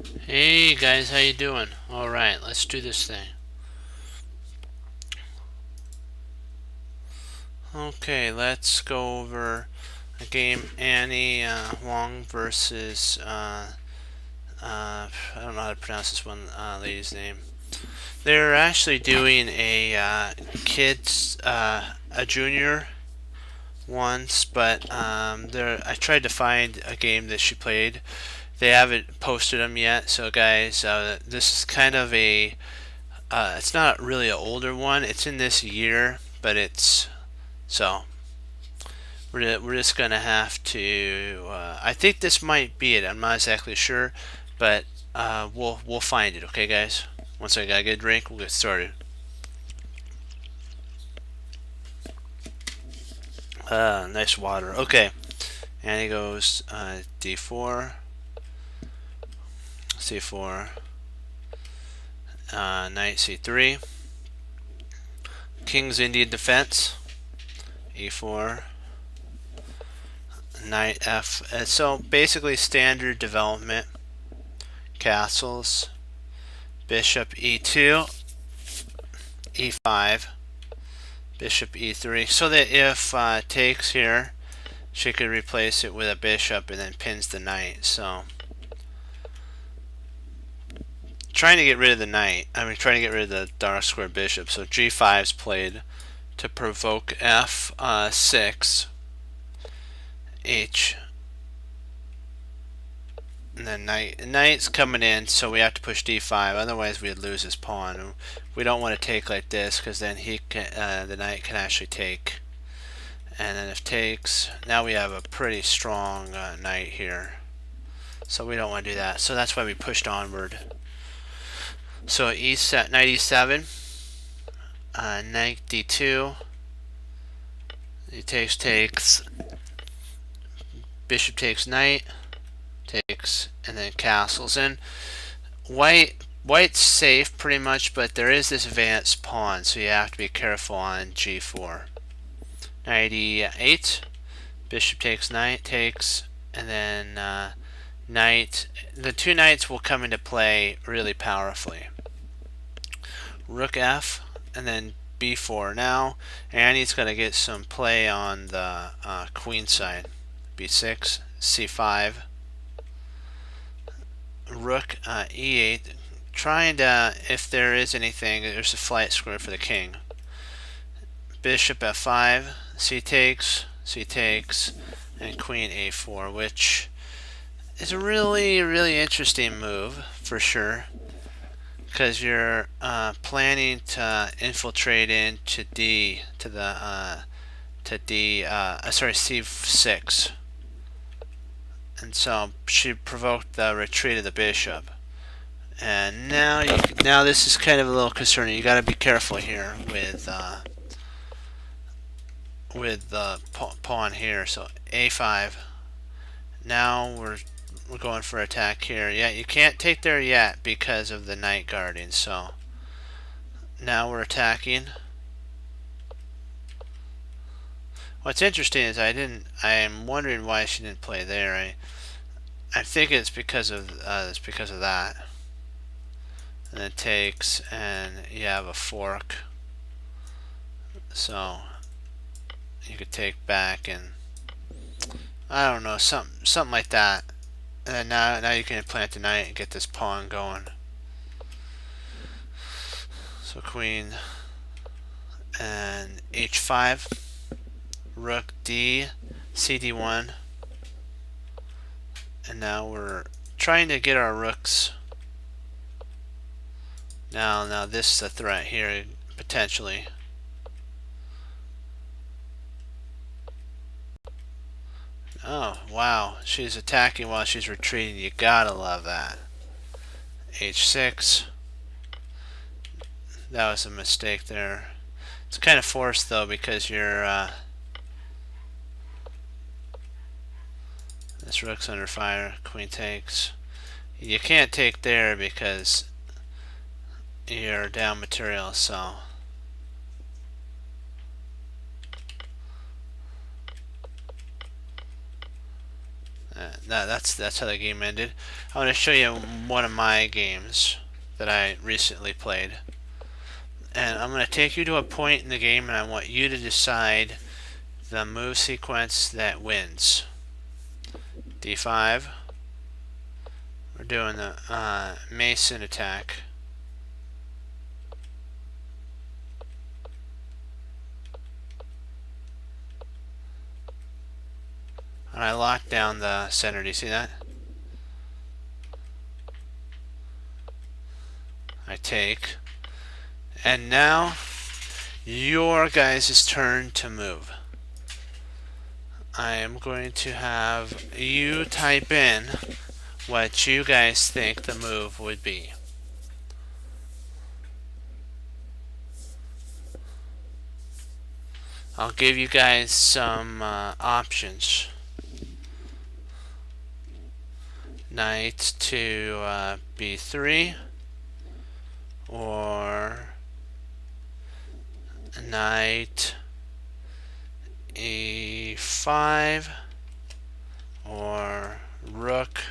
Hey guys, how you doing? All right, let's do this thing. Okay, let's go over a game. Annie Wong versus I don't know how to pronounce this one lady's name. They're actually doing a kids a junior once, but I tried to find a game that she played. They haven't posted them yet, so guys, this is kind of a it's not really an older one. It's in this year, but it's so we're just gonna have to. I think this might be it. I'm not exactly sure, but we'll find it. Okay, guys. Once I got a good drink, we'll get started. Nice water. Okay, and he goes D4, C4, Knight C3, King's Indian Defense, E4, Knight F. So basically standard development. Castles, Bishop E2, E5, Bishop E3. So that if takes here, she could replace it with a bishop and then pins the knight. So trying to get rid of the knight. Trying to get rid of the dark square bishop. So G5's played to provoke F6, H, and then knight's coming in, so we have to push d5. Otherwise, we'd lose his pawn. We don't want to take like this because then the knight can actually take. And then if takes, now we have a pretty strong knight here. So we don't want to do that. So that's why we pushed onward. So knight e7, knight d2. He takes, bishop takes knight, takes, and then castles. And white's safe pretty much, but there is this advanced pawn, so you have to be careful on g4. Knight e8, bishop takes knight, takes, and then knight. The two knights will come into play really powerfully. Rook f, and then b4. Now Annie's going to get some play on the queen side. b6, c5, rook e8, trying to, if there is anything, there's a flight square for the king. Bishop f5, c takes, and queen a4, which is a really interesting move for sure, because you're planning to infiltrate into D to the c6, and so she provoked the retreat of the bishop. And now this is kind of a little concerning. You got to be careful here with the pawn here. So a5. Now we're going for attack here. Yeah, you can't take there yet because of the knight guarding. So now we're attacking. What's interesting is I'm wondering why she didn't play there. I think it's because of that. And it takes, and you have a fork. So you could take back, and I don't know, something like that. And then now you can plant the knight and get this pawn going. So queen and h5, rook d, cd1, and now we're trying to get our rooks. Now this is a threat here potentially. Oh wow, she's attacking while she's retreating. You gotta love that. h6. That was a mistake there. It's kind of forced though because you're this rook's under fire. Queen takes. You can't take there because you're down material. So That's how the game ended. I want to show you one of my games that I recently played. And I'm going to take you to a point in the game, and I want you to decide the move sequence that wins. D5. We're doing the Mason attack. And I locked down the center. Do you see that? I take. And now, your guys' turn to move. I am going to have you type in what you guys think the move would be. I'll give you guys some options. Knight to b3, or knight e5, or rook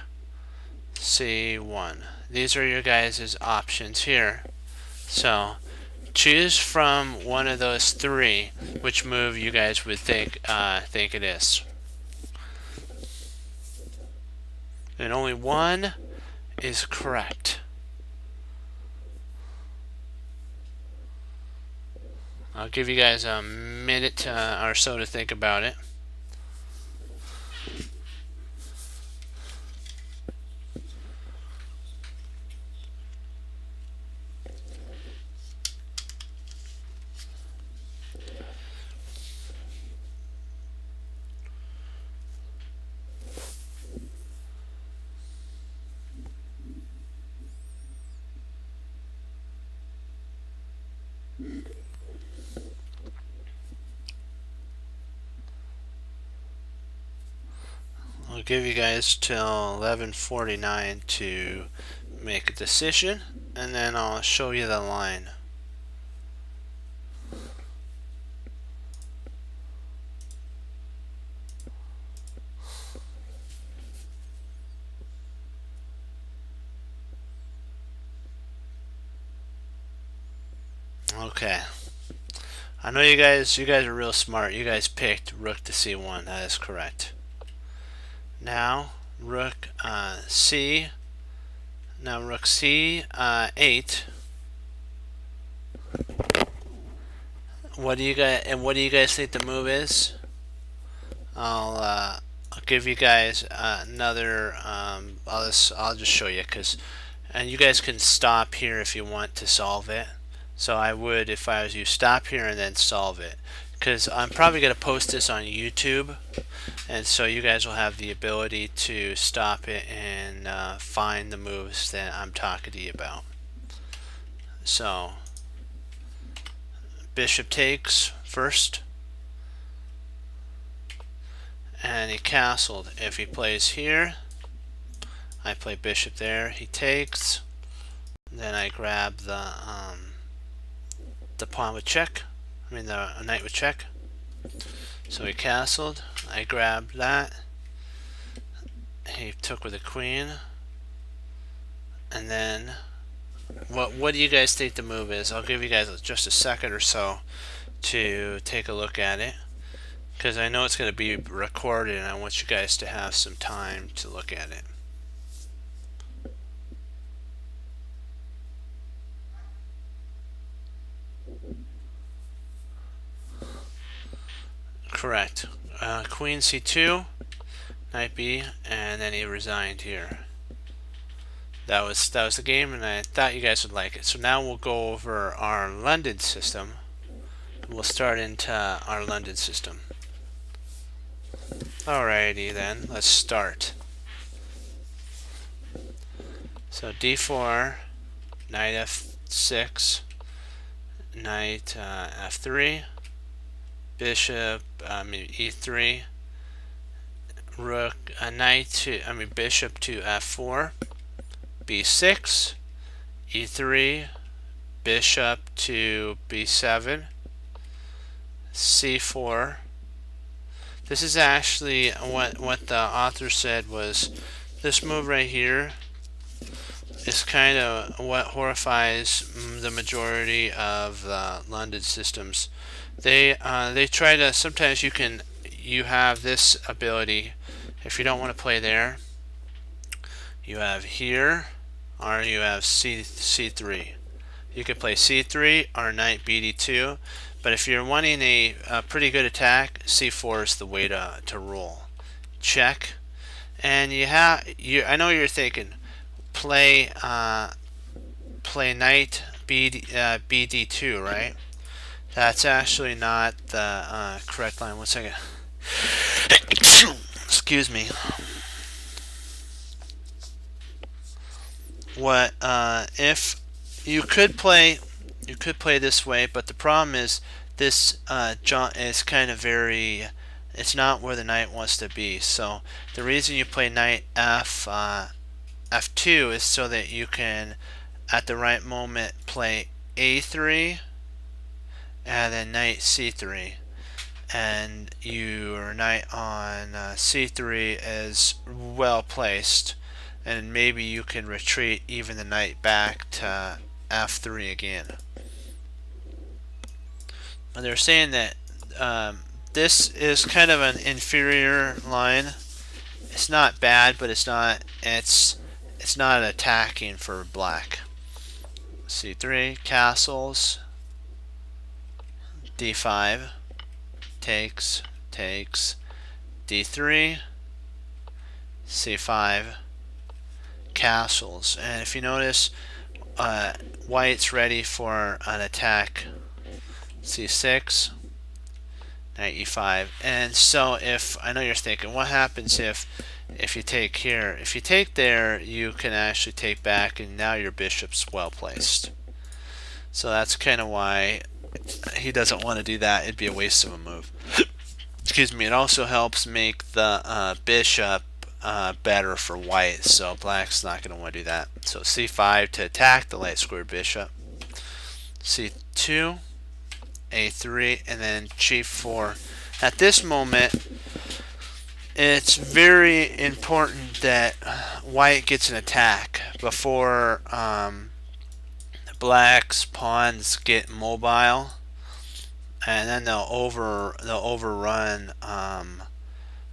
c1. These are your guys' options here. So choose from one of those three which move you guys would think it is. And only one is correct. I'll give you guys a minute or so to think about it. I'll give you guys till 11:49 to make a decision, and then I'll show you the line. Okay. I know you guys are real smart. You guys picked rook to c1. That is correct. Now rook c. Now rook c8. What do you guys think the move is? I'll give you guys another. I'll just show you, and you guys can stop here if you want to solve it. So I would, if I was you, stop here and then solve it, because I'm probably going to post this on YouTube, and so you guys will have the ability to stop it and find the moves that I'm talking to you about. So bishop takes first, and he castled. If he plays here, I play bishop there, he takes, then I grab the pawn with check, the knight with check. So he castled, I grabbed that, he took with the queen, and then what do you guys think the move is? I'll give you guys just a second or so to take a look at it, because I know it's going to be recorded and I want you guys to have some time to look at it. Correct. Queen c2, knight b, and then he resigned here. That was the game, and I thought you guys would like it. So now we'll go over our London system. We'll start into our London system. Alrighty then, let's start. So d4, knight f6, knight f3, bishop e3, rook bishop to f4, b6, e3, bishop to b7, c4. This is actually what the author said was this move right here is kind of what horrifies the majority of London systems. They try to, sometimes you have this ability if you don't want to play there. You have here, or you have C3. You could play C3 or knight BD2, but if you're wanting a pretty good attack, C4 is the way to rule. Check, and I know you're thinking, play knight BD2, right? That's actually not the correct line. 1 second. Excuse me. What if you could play this way, but the problem is this is kind of very, it's not where the knight wants to be. So the reason you play knight f2 is so that you can at the right moment play a3 and then knight c3, and your knight on c3 is well placed, and maybe you can retreat even the knight back to f3 again. And they're saying that this is kind of an inferior line. It's not bad, but it's not attacking for black. c3, castles, d5, takes, d3, c5, castles. And if you notice, white's ready for an attack. c6, knight e5. And so if, I know you're thinking, what happens if you take here? If you take there, you can actually take back, and now your bishop's well placed. So that's kind of why he doesn't want to do that. It'd be a waste of a move. Excuse me. It also helps make the bishop better for white, so black's not going to want to do that. So c5 to attack the light squared bishop, c2, a3, and then g4. At this moment, it's very important that white gets an attack before black's pawns get mobile, and then they'll overrun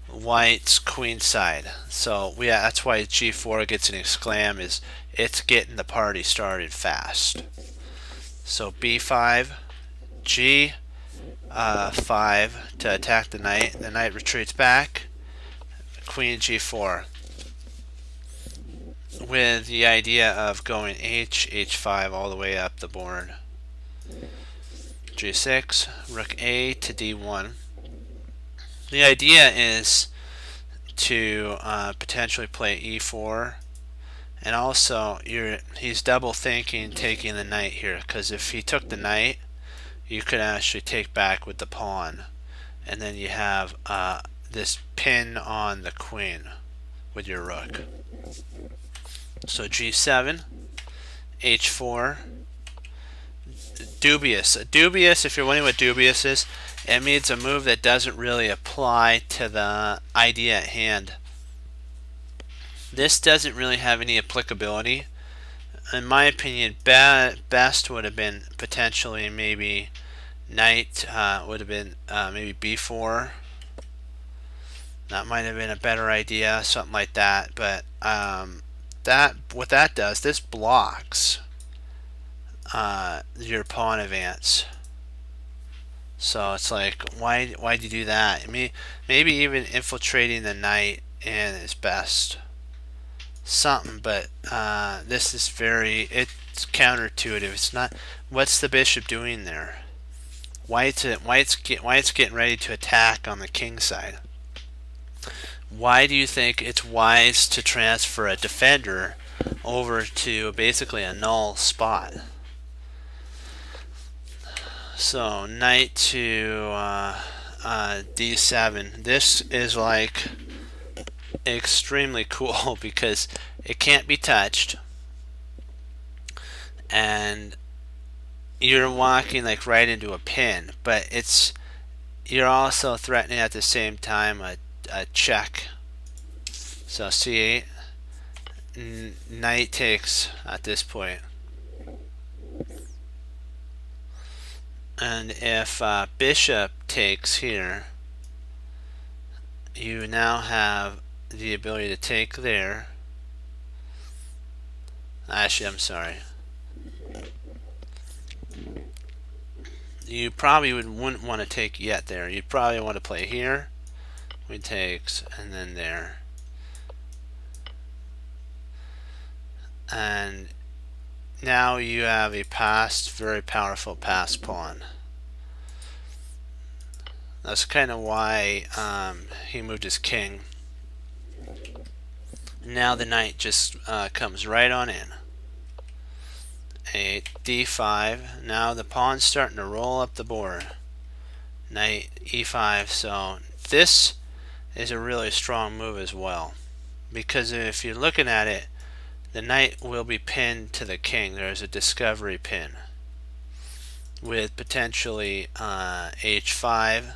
white's queen side. So that's why g4 gets an exclam, is it's getting the party started fast. So b5, g5 to attack the knight. The knight retreats back. Queen g4, with the idea of going h5 all the way up the board. g6, rook a to d1. The idea is to potentially play e4, and also he's double thinking taking the knight here, because if he took the knight, you could actually take back with the pawn, and then you have this pin on the queen with your rook. So g7, h4, dubious. Dubious, if you're wondering what dubious is, it means a move that doesn't really apply to the idea at hand. This doesn't really have any applicability. In my opinion, best would have been potentially maybe knight, would have been maybe b4. That might have been a better idea, something like that. But what that does, this blocks your pawn advance. So it's like, why'd you do that? Maybe even infiltrating the knight in is best. Something, but this is it's counterintuitive. It's not. What's the bishop doing there? White's getting ready to attack on the king side. Why do you think it's wise to transfer a defender over to basically a null spot? So knight to d7. This is like extremely cool because it can't be touched, and you're walking like right into a pin, but you're also threatening at the same time a check. So c8, knight takes at this point. And if bishop takes here, you now have the ability to take there. Actually, I'm sorry. You probably wouldn't want to take yet there. You'd probably want to play here. We takes, and then there. And now you have a passed, very powerful passed pawn. That's kind of why he moved his king. Now the knight just comes right on in. A d5. Now the pawn's starting to roll up the board. Knight e5. So this is a really strong move as well, because if you're looking at it, the knight will be pinned to the king. There's a discovery pin with potentially h5.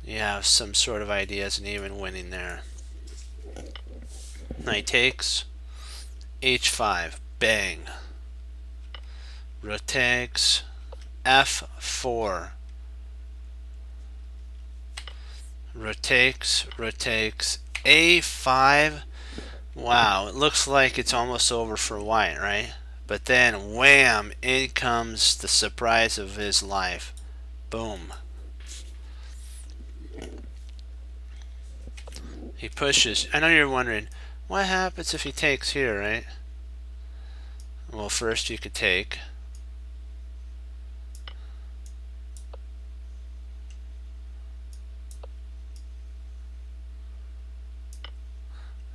You have some sort of ideas and even winning there. Knight takes, h5, bang. Rook takes, f4. Rook takes, a5. Wow, it looks like it's almost over for white, right? But then, wham, in comes the surprise of his life. Boom. He pushes. I know you're wondering, what happens if he takes here, right? Well, first you could take.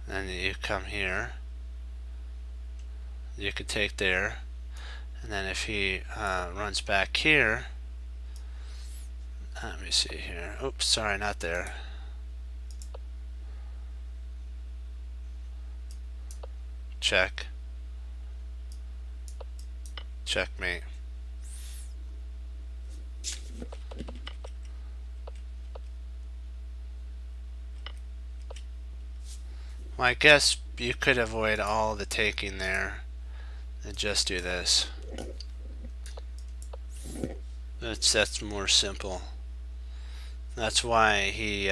Then you come here. You could take there. And then if he runs back here, let me see here. Oops, sorry, not there. Check. Checkmate. Well, I guess you could avoid all the taking there and just do this. That's more simple. That's why he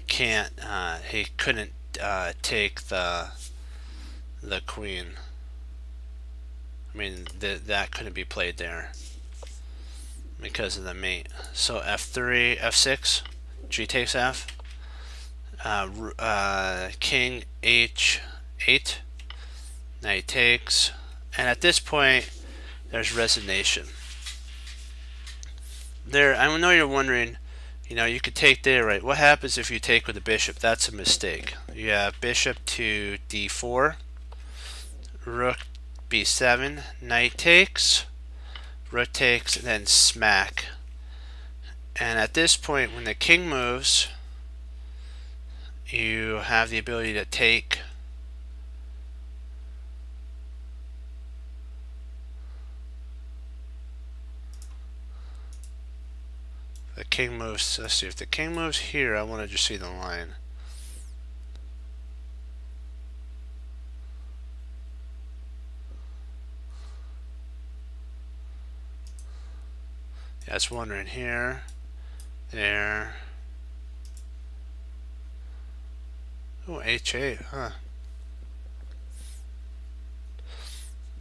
couldn't take the queen. I mean, that couldn't be played there because of the mate. So f3, f6, g takes f. King h8, knight takes, and at this point there's resignation. There, I know you're wondering, you could take there, right? What happens if you take with the bishop? That's a mistake. You have bishop to d4, rook b7, knight takes, rook takes, and then smack. And at this point, when the king moves, you have the ability to take. The king moves, let's see, if the king moves here, I want to just see the line. Yeah, it's wondering here, there. Oh, h8, huh.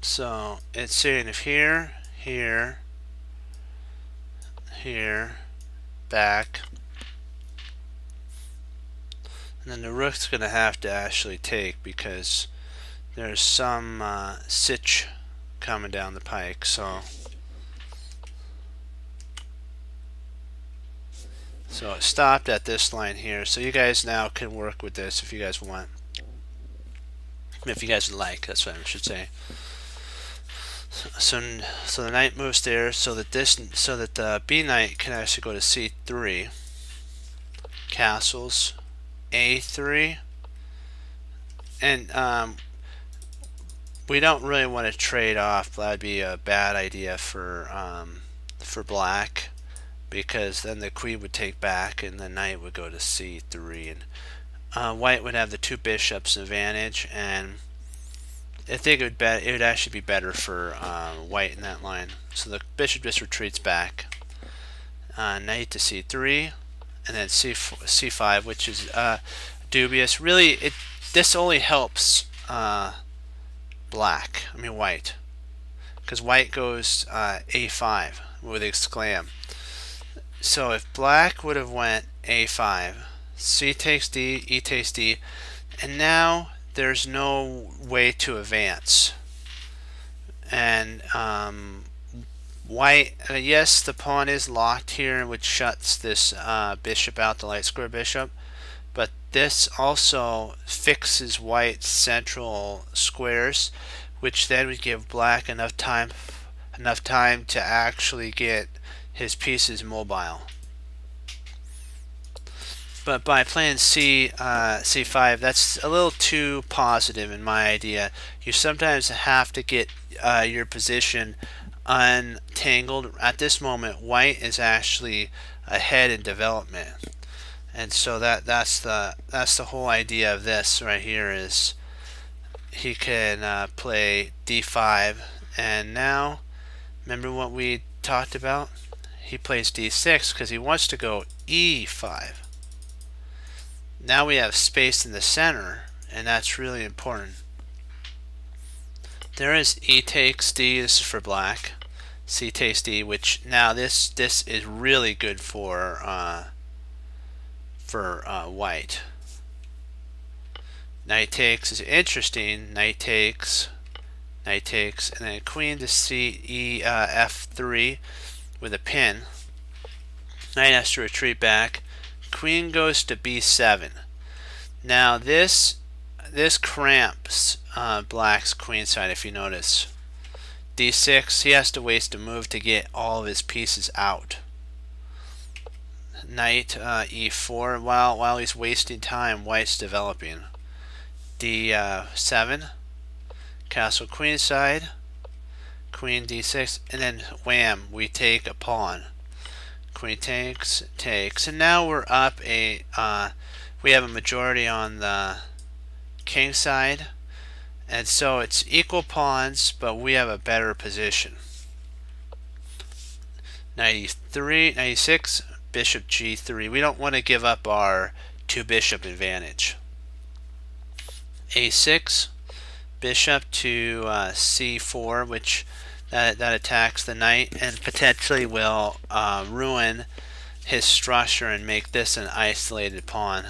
So it's saying if here, here, here, back, and then the rook's going to have to actually take because there's some sitch coming down the pike. So it stopped at this line here. So you guys now can work with this if you guys want. If you guys like, that's what I should say. So the knight moves there, so that the B knight can actually go to C3. Castles, A3, and we don't really want to trade off. That'd be a bad idea for black, because then the queen would take back and the knight would go to c3, and white would have the two bishops advantage, and I think it would actually be better for white in that line. So the bishop just retreats back, knight to c3, and then c5, which is dubious. Really, this only helps white, because white goes a5 with exclam. So if black would have went a5, c takes d, e takes d, and now there's no way to advance. And white, yes, the pawn is locked here, which shuts this bishop out, the light square bishop, but this also fixes white's central squares, which then would give black enough time to actually get his pieces mobile. But by playing c5, that's a little too positive in my idea. You sometimes have to get your position untangled. At this moment, white is actually ahead in development, and so that's the whole idea of this right here. Is he can play d5, and now remember what we talked about? He plays d6 because he wants to go e5. Now we have space in the center, and that's really important. There is e takes d. This is for black. C takes d, which now this is really good for white. Knight takes is interesting. Knight takes, and then queen to c f3 with a pin. Knight has to retreat back. Queen goes to b7. Now this cramps black's queen side, if you notice. d6, he has to waste a move to get all of his pieces out. Knight e4, while he's wasting time, white's developing. d7, castle queen side, queen d6, and then wham, we take a pawn. Queen takes, and now we're up we have a majority on the king side, and so it's equal pawns, but we have a better position. 96, bishop g3. We don't want to give up our two bishop advantage. a6, bishop to c4, which that attacks the knight and potentially will ruin his structure and make this an isolated pawn.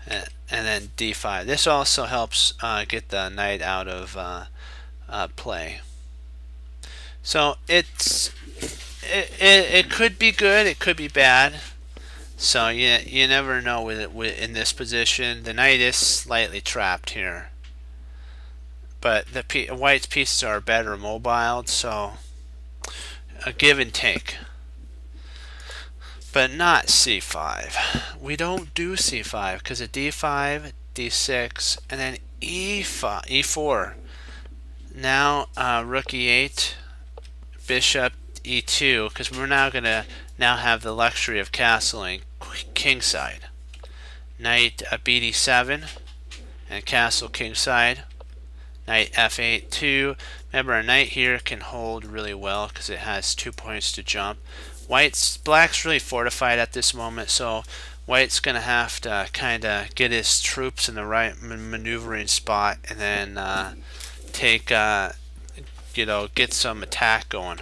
And then d5. This also helps get the knight out of play. So it could be good, it could be bad. So you never know in this position. The knight is slightly trapped here, but the white's pieces are better mobiled, so a give and take. But not c5. We don't do c5 because of d5, d6, and then e4. Now rook e8, bishop e2, because we're now going to have the luxury of castling king side. Knight bd7 and castle king side. Knight f8 2. Remember, a knight here can hold really well because it has 2 points to jump. Black's really fortified at this moment, so white's going to have to kind of get his troops in the right maneuvering spot and then take get some attack going.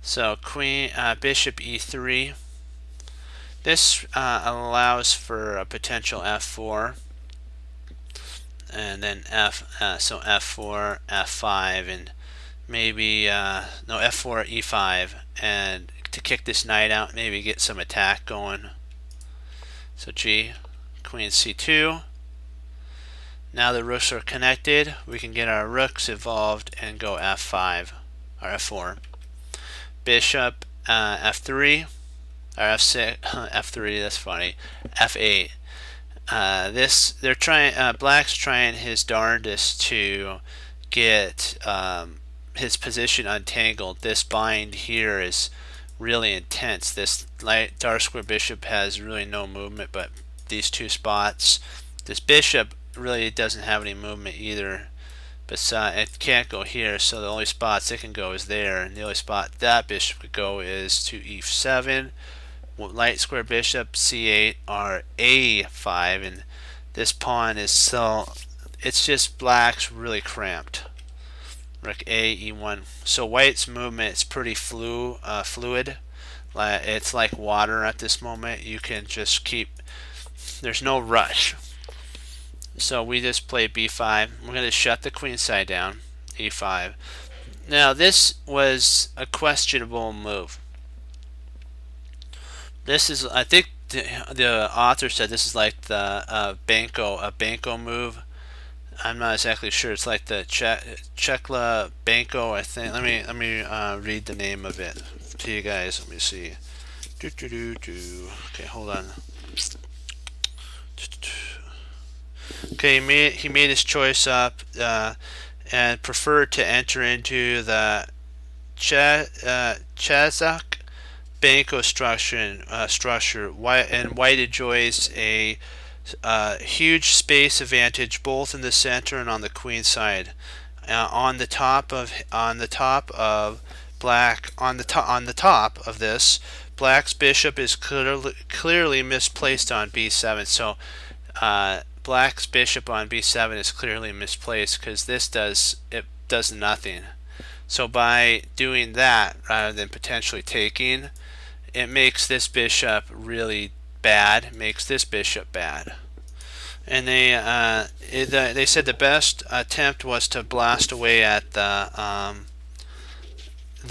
So bishop e3. This allows for a potential f4, and then so f4, f5, and maybe f4, e5, and to kick this knight out, maybe get some attack going. So queen c2. Now the rooks are connected. We can get our rooks involved and go f5 or f4. Bishop f3 or f6, f3. That's funny. f8. They're trying. Black's trying his darndest to get his position untangled. This bind here is really intense. This light dark square bishop has really no movement, but these two spots, this bishop really doesn't have any movement either. But it can't go here, so the only spots it can go is there, and the only spot that bishop could go is to e7. Light square bishop c8 or a5, and this pawn is so it's just black's really cramped. Rook a e1. So white's movement is pretty fluid. It's like water at this moment. You can just keep. There's no rush. So we just play b5. We're going to shut the queen side down. e5. Now this was a questionable move. This is, I think, the author said this is like the Banco move. I'm not exactly sure. It's like the Chekla Banco, I think. Let me read the name of it to you guys. Let me see. Okay, hold on. Okay, he made his choice up and preferred to enter into the Chazak Banco structure. White enjoys a huge space advantage both in the center and on the queen side. On the top of this, black's bishop is clearly misplaced on b7. So black's bishop on b7 is clearly misplaced because this does nothing. So by doing that rather than potentially taking, it makes this bishop really bad, makes this bishop bad. And they said the best attempt was to blast away at the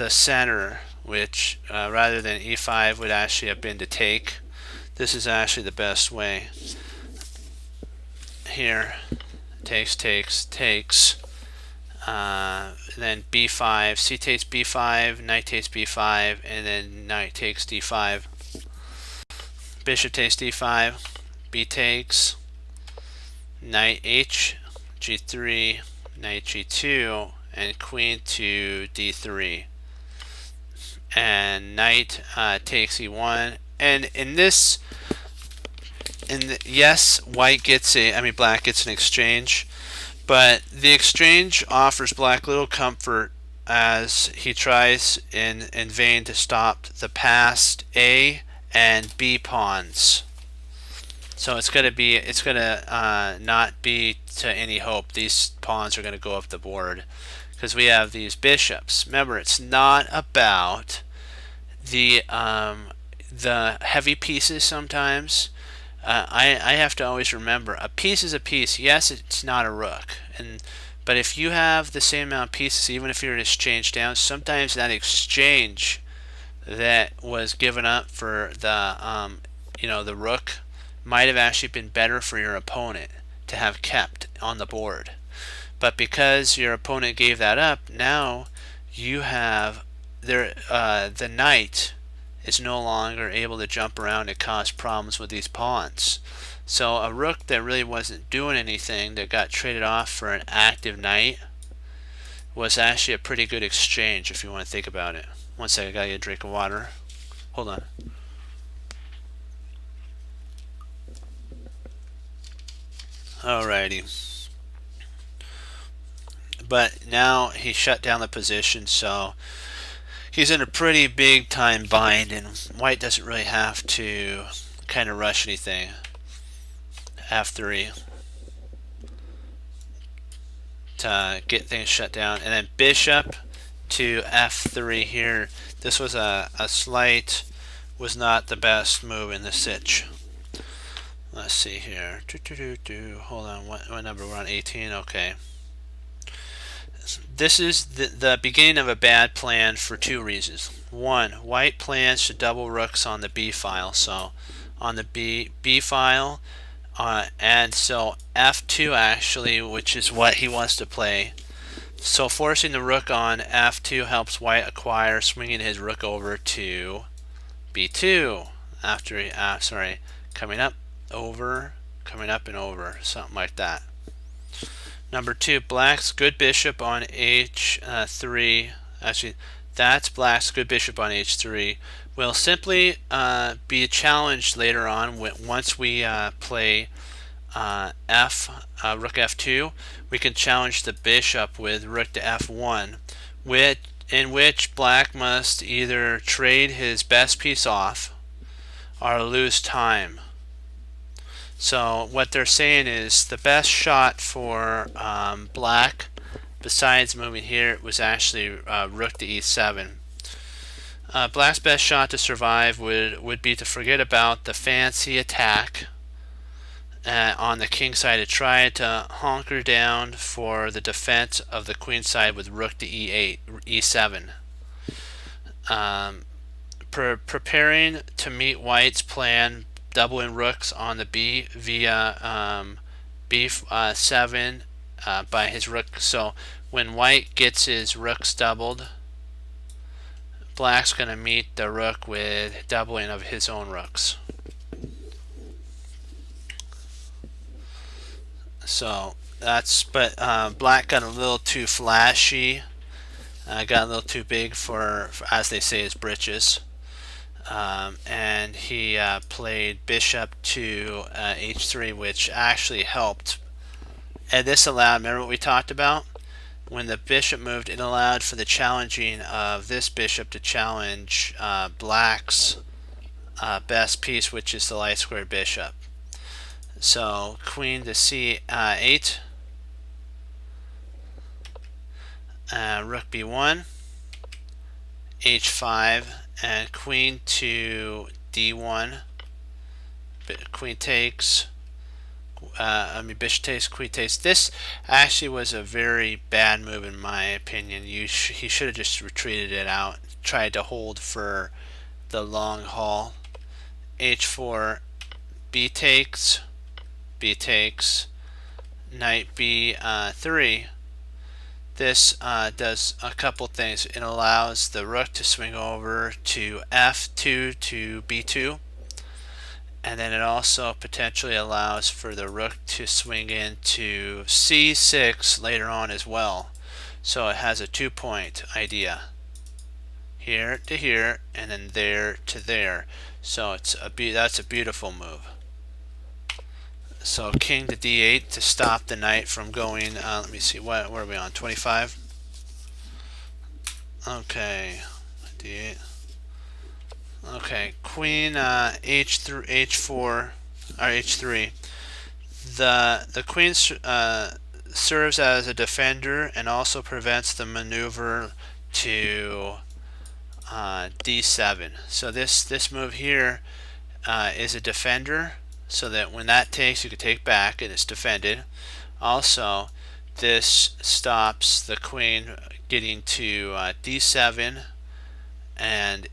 center, which rather than e5 would actually have been to take. This is actually the best way. Here, takes, then b5, c takes b5, knight takes b5, and then knight takes d5. Bishop takes d5, b takes, knight h, g3, knight g2, and queen to d3. And knight takes e1. And in this, yes, black gets an exchange, but the exchange offers black little comfort as he tries in vain to stop the passed a and b pawns. So it's going to not be to any hope. These pawns are going to go up the board because we have these bishops. Remember, it's not about the heavy pieces sometimes. I have to always remember a piece is a piece. Yes, it's not a rook, but if you have the same amount of pieces, even if you're in exchange down, sometimes that exchange that was given up for the the rook might have actually been better for your opponent to have kept on the board. But because your opponent gave that up, now you have the knight is no longer able to jump around and cause problems with these pawns. So a rook that really wasn't doing anything, that got traded off for an active knight, was actually a pretty good exchange if you want to think about it. One second, I gotta get a drink of water. Hold on. Alrighty. But now he shut down the position, so he's in a pretty big time bind, and white doesn't really have to kind of rush anything. f3 to get things shut down, and then bishop to f3 here. This was a slight, was not the best move in the sitch. Let's see here. Hold on, what number? We're on 18. Okay. This is the beginning of a bad plan for two reasons. One, white plans to double rooks on the b file, so on the b file, and so f2 actually, which is what he wants to play. So forcing the rook on f2 helps white acquire, swinging his rook over to b2 after coming up, over, coming up and over, something like that. Number 2, black's good bishop on h3. Actually, that's black's good bishop on h3. Will simply be challenged later on once we play rook f2. We can challenge the bishop with rook to f1, in which black must either trade his best piece off or lose time. So what they're saying is the best shot for black, besides moving here, was actually rook to e7. Black's best shot to survive would be to forget about the fancy attack on the king side, to try to hunker down for the defense of the queen side with rook to e8, e7. Preparing to meet white's plan, doubling rooks on the b via b7 by his rook. So when white gets his rooks doubled, black's going to meet the rook with doubling of his own rooks. So that's, but black got a little too flashy, got a little too big for as they say, his britches. And he played bishop to h3, which actually helped. And this allowed, remember what we talked about? When the bishop moved, it allowed for the challenging of this bishop to challenge black's best piece, which is the light square bishop. So queen to c8, rook b1, h5, and queen to d1. Queen takes. Bishop takes, queen takes. This actually was a very bad move in my opinion. He should have just retreated it out, tried to hold for the long haul. h4, b takes, knight b3. This does a couple things. It allows the rook to swing over to f2 to b2, and then it also potentially allows for the rook to swing into c6 later on as well. So it has a 2-point idea, here to here and then there to there. So that's a beautiful move. So king to d8 to stop the knight from going, let me see, where are we on, 25? Okay, d8. Okay, queen h4 or h3. The queen serves as a defender and also prevents the maneuver to d7. So this move here is a defender, so that when that takes, you can take back and it's defended. Also, this stops the queen getting to d7, and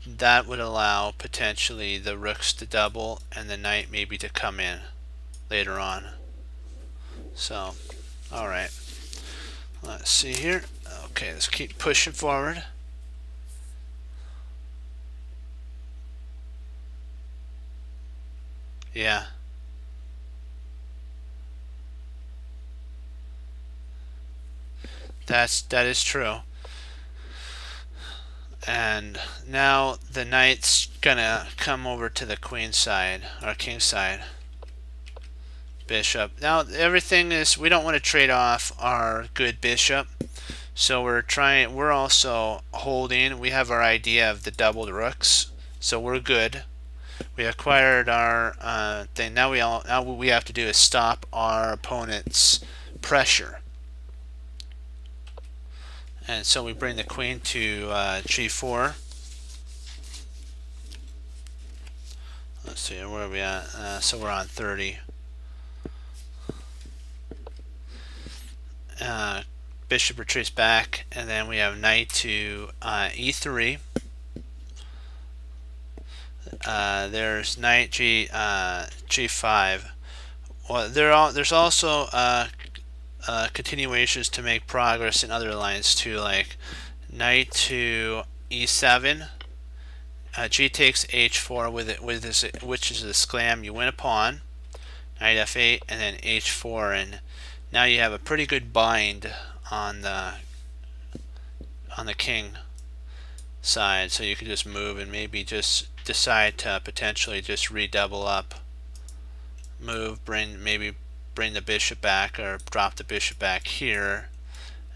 that would allow potentially the rooks to double and the knight maybe to come in later on. So, alright, let's see here. Okay, let's keep pushing forward. Yeah. That is true. And now the knight's gonna come over to the queen side or king side. Bishop. Now everything is, we don't want to trade off our good bishop. So we're also holding. We have our idea of the doubled rooks. So we're good. We acquired our thing. Now what we have to do is stop our opponent's pressure. And so we bring the queen to g4. Let's see, where are we at? So we're on 30. Bishop retreats back, and then we have knight to e3. There's knight g5. Well, there's also continuations to make progress in other lines too, like knight to e7. G takes h4 which is a sclam. You win a pawn. Knight f8, and then h4, and now you have a pretty good bind on the king side, so you can just move and maybe just decide to potentially just redouble up, move, maybe bring the bishop back or drop the bishop back here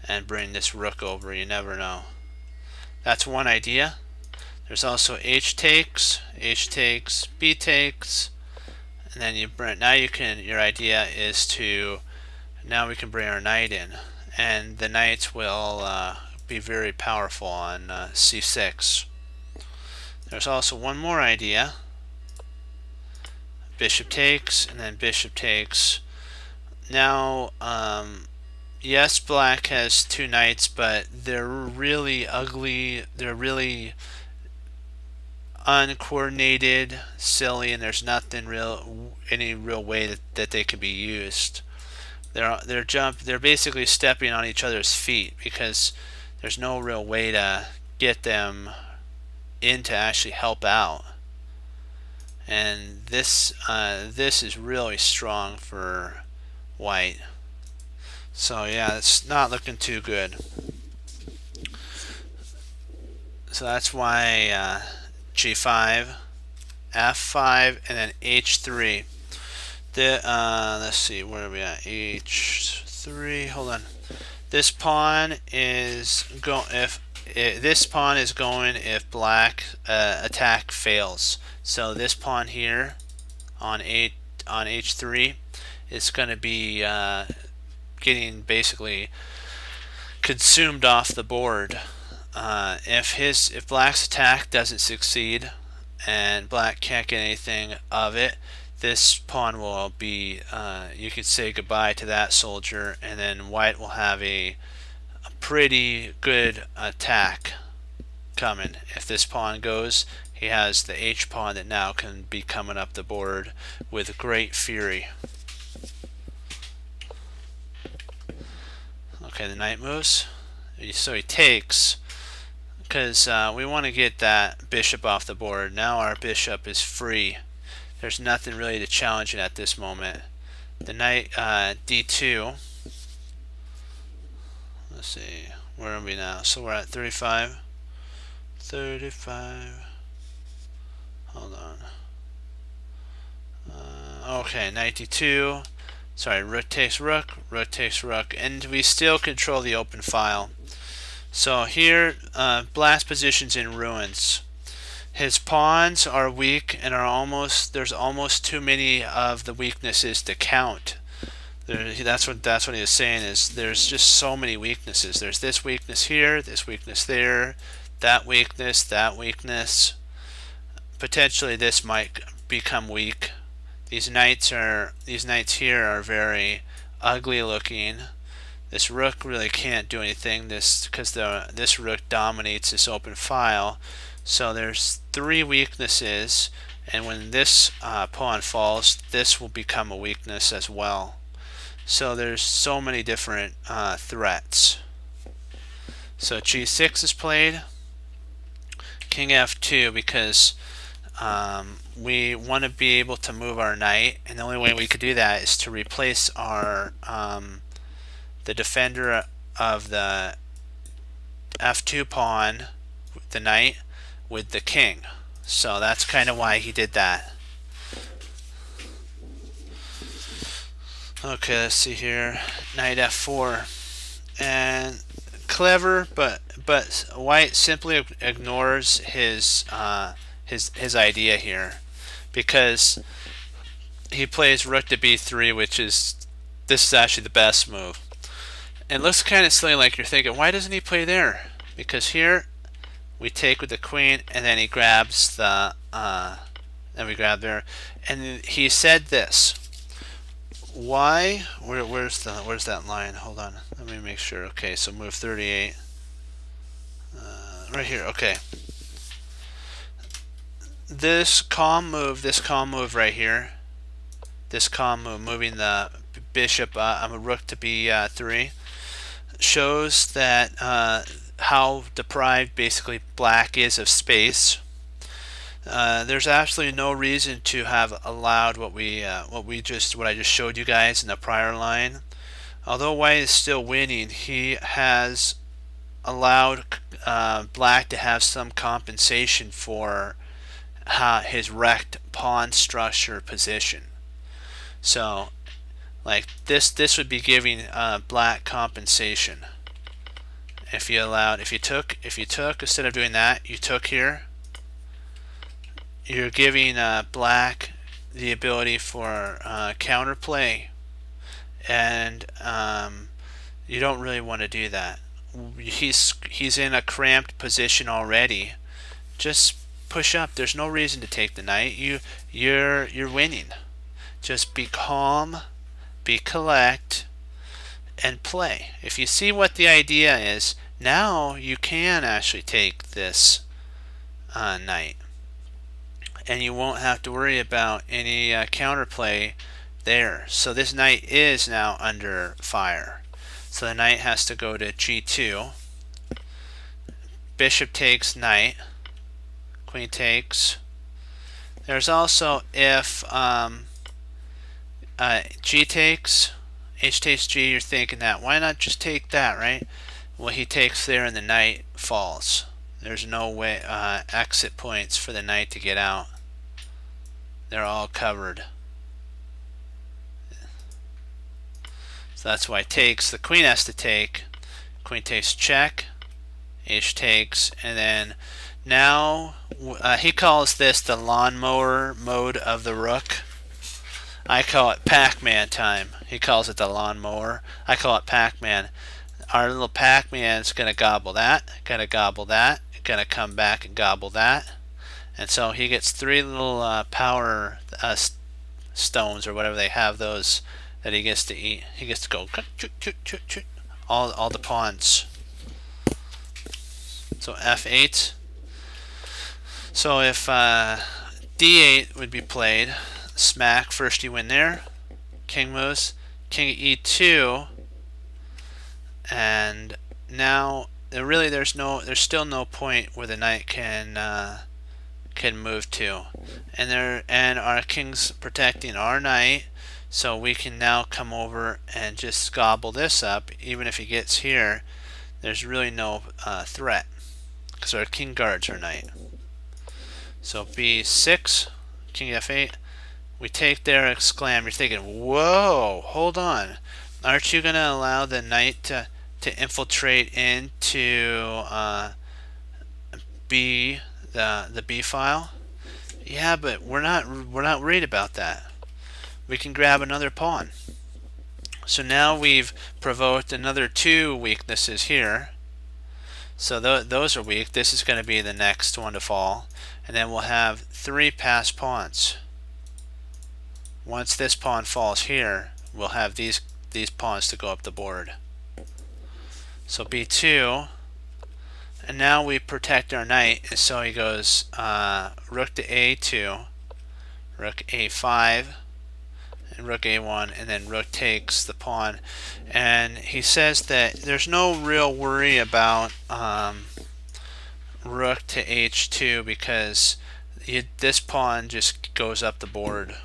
and bring this rook over. You never know. That's one idea. There's also h takes, b takes, and then your idea is to, now we can bring our knight in, and the knights will be very powerful on c6. There's also one more idea. Bishop takes, and then bishop takes. Now, yes, black has two knights, but they're really ugly. They're really uncoordinated, silly, and there's any real way that they can be used. They're basically stepping on each other's feet because there's no real way to get them in to actually help out. And this is really strong for white. So yeah, it's not looking too good. So that's why g5, f5, and then h3. Let's see, where are we at? h3. Hold on. This pawn is this pawn is going if black attack fails. So this pawn here on h3 is going to be getting basically consumed off the board. If black's attack doesn't succeed and black can't get anything of it, this pawn will be, you could say goodbye to that soldier, and then white will have a pretty good attack coming. If this pawn goes, he has the h pawn that now can be coming up the board with great fury. Okay, the knight moves, so he takes, because we want to get that bishop off the board. Now our bishop is free. There's nothing really to challenge it at this moment. The knight d2. Let's see, where are we now? So we're at 35. Hold on. Okay, knight d2. Sorry, rook takes rook, and we still control the open file. So here, black's position's in ruins. His pawns are weak and there's almost too many of the weaknesses to count. That's what he was saying, is there's just so many weaknesses. There's this weakness here, this weakness there, that weakness. Potentially this might become weak. These knights here are very ugly looking. This rook really can't do anything because this rook dominates this open file. So there's three weaknesses, and when this pawn falls, this will become a weakness as well. So there's so many different threats. So g6 is played, king f2, because we want to be able to move our knight, and the only way we could do that is to replace our the defender of the f2 pawn, the knight, with the king. So that's kind of why he did that. Okay, let's see here. Knight f4, and clever, but white simply ignores his idea here, because he plays rook to b3, which this is actually the best move. It looks kind of silly, like you're thinking, why doesn't he play there? Because here we take with the queen, and then he grabs the and we grab there, and he said this. Why? Where's that line? Hold on, let me make sure. Okay, so move 38. Right here. Okay. This calm move right here. This calm move, moving the bishop, a rook to b3, shows that how deprived basically black is of space. There's absolutely no reason to have allowed what I just showed you guys in the prior line. although white is still winning, he has allowed black to have some compensation for his wrecked pawn structure position. So like this would be giving black compensation. If you took instead of doing that, you took here, you're giving black the ability for counterplay, and you don't really want to do that. He's in a cramped position already. Just push up. There's no reason to take the knight. You're winning. Just be calm, be collect, and play. If you see what the idea is, now you can actually take this knight, and you won't have to worry about any counterplay there. So this knight is now under fire. So the knight has to go to g2. Bishop takes knight. Queen takes. There's also if g takes, h takes g, you're thinking that. Why not just take that, right? Well, he takes there and the knight falls. There's no way exit points for the knight to get out. They're all covered. So that's why it takes. The queen has to take. Queen takes check. H takes, and then now he calls this the lawnmower mode of the rook. I call it Pac-Man time. He calls it the lawnmower. I call it Pac-Man. Our little Pac-Man's gonna gobble that, gonna gobble that, gonna come back and gobble that, and so he gets 3 little power stones or whatever they have, those that he gets to eat. He gets to go all the pawns. So f8. So if d8 would be played, smack, first you win there. King moves, king e2, and now really there's still no point where the knight can move to, and our king's protecting our knight, so we can now come over and just gobble this up. Even if he gets here, there's really no threat because our king guards our knight. So b6, king f8. We take there, exclaim. You're thinking, whoa, hold on. Aren't you going to allow the knight to infiltrate into B, the B file? Yeah, but we're not worried about that. We can grab another pawn. So now we've provoked another 2 weaknesses here. So those are weak. This is going to be the next one to fall. And then we'll have 3 passed pawns. Once this pawn falls here, we'll have these pawns to go up the board. So b2, and now we protect our knight, and so he goes rook to a2, rook a5, and rook a1, and then rook takes the pawn. And he says that there's no real worry about rook to h2 because this pawn just goes up the board.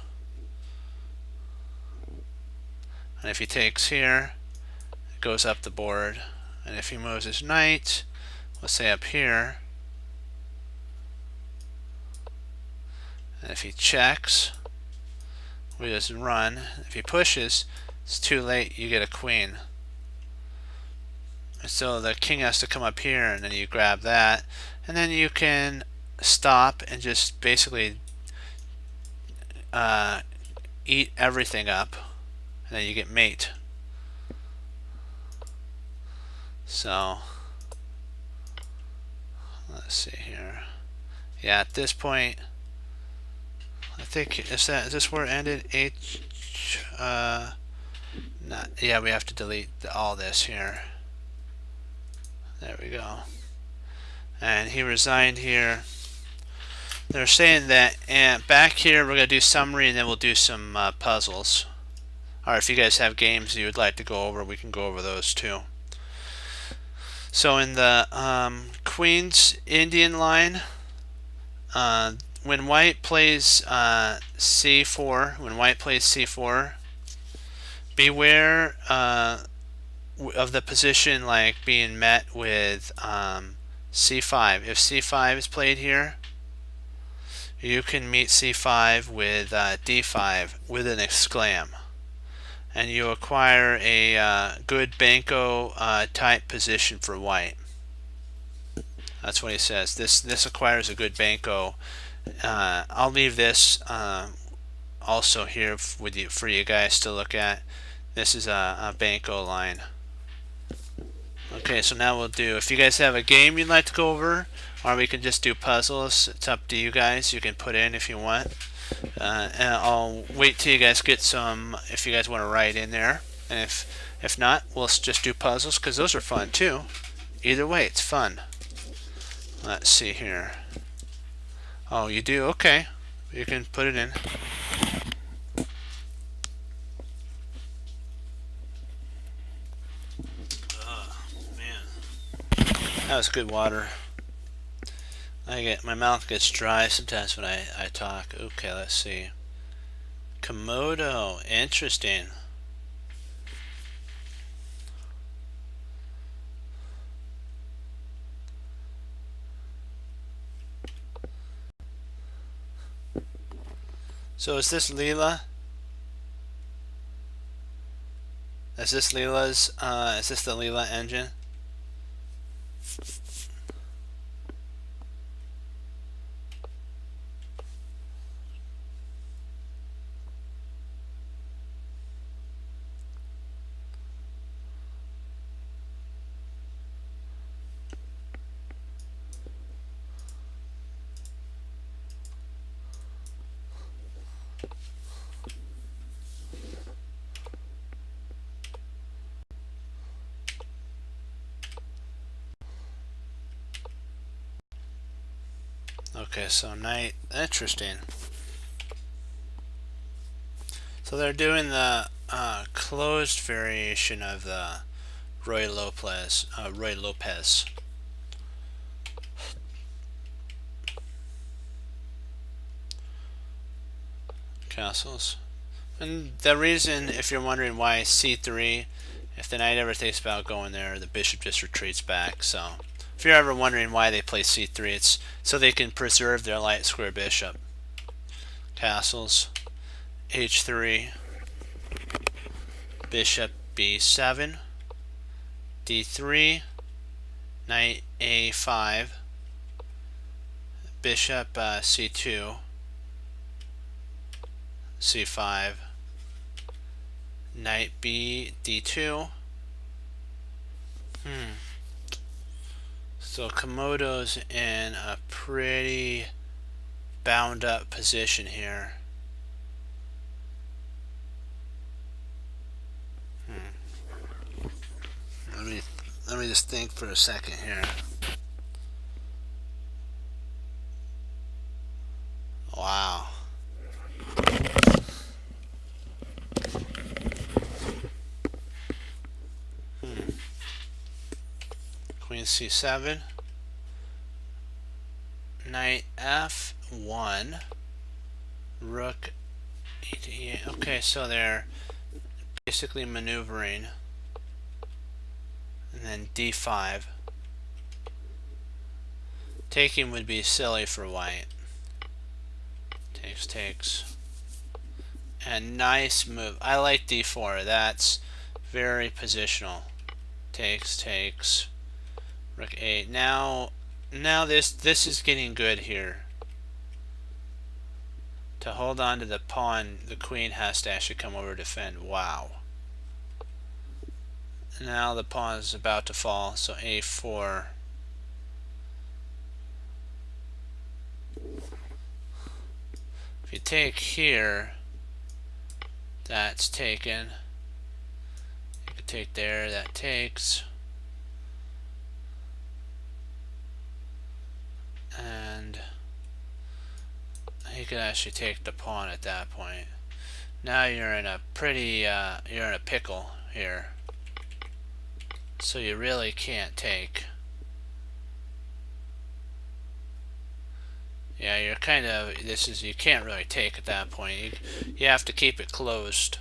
And if he takes here, it goes up the board. And if he moves his knight, let's say up here, and if he checks, we just run. If he pushes, it's too late, you get a queen. And so the king has to come up here, and then you grab that, and then you can stop and just basically eat everything up, and then you get mate. So let's see here. Yeah, at this point, I think is this where it ended? Yeah, we have to delete all this here. There we go. And he resigned here. They're saying that, and back here we're gonna do summary, and then we'll do some puzzles. Or if you guys have games you would like to go over, we can go over those too. So in the Queen's Indian line, when white plays c4, beware of the position like being met with c5. If c5 is played here, you can meet c5 with d5 with an exclam, and you acquire a good Banco type position for white. That's what he says. This acquires a good Banco. I'll leave this also here with you for you guys to look at. This is a Banco line. Okay, so now we'll do, if you guys have a game you'd like to go over, or we can just do puzzles, it's up to you guys. You can put in if you want. And I'll wait till you guys get some, if you guys want to write in there. And if not, we'll just do puzzles, because those are fun too. Either way, it's fun. Let's see here. Oh, you do? Okay. You can put it in. That was good water. My mouth gets dry sometimes when I talk. Okay, let's see. Komodo, interesting. So is this Leela? Is this Leela's? Is this the Leela engine? Okay, so night, interesting. So they're doing the closed variation of the Roy Lopez. Castles. And the reason, if you're wondering why c3, if the knight ever thinks about going there, the bishop just retreats back. So if you're ever wondering why they play c3, it's so they can preserve their light square bishop. Castles, h3, bishop b7, d3, knight a5, bishop c2, c5, knight b, d2. So Komodo's in a pretty bound up position here. Let me just think for a second here. Wow. Queen c7, knight f1, rook e8. Okay, so they're basically maneuvering, and then d5. Taking would be silly for white. Takes. And nice move. I like d4. That's very positional. Takes. Rook 8. Now this is getting good here. To hold on to the pawn, the queen has to actually come over to defend. Wow. Now the pawn is about to fall, so a4. If you take here, that's taken. You could take there, that takes. And he could actually take the pawn at that point. Now you're in a pretty, you're in a pickle here. So you really can't take. Yeah, you're kind of, you can't really take at that point. You have to keep it closed.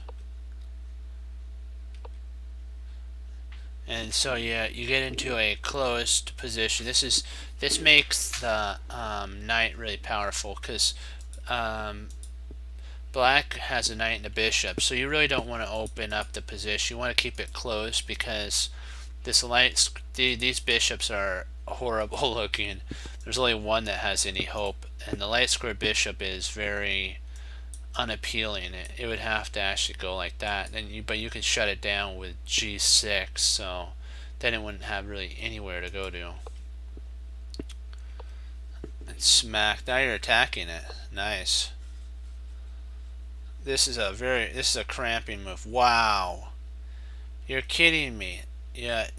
And so you get into a closed position. This makes the knight really powerful because black has a knight and a bishop, so you really don't want to open up the position. You want to keep it closed because these bishops are horrible looking. There's only one that has any hope, and the light square bishop is very unappealing. It would have to actually go like that, but you can shut it down with g6, so then it wouldn't have really anywhere to go to. And smack, now you're attacking it. Nice. This is a cramping move. Wow. You're kidding me. Yeah,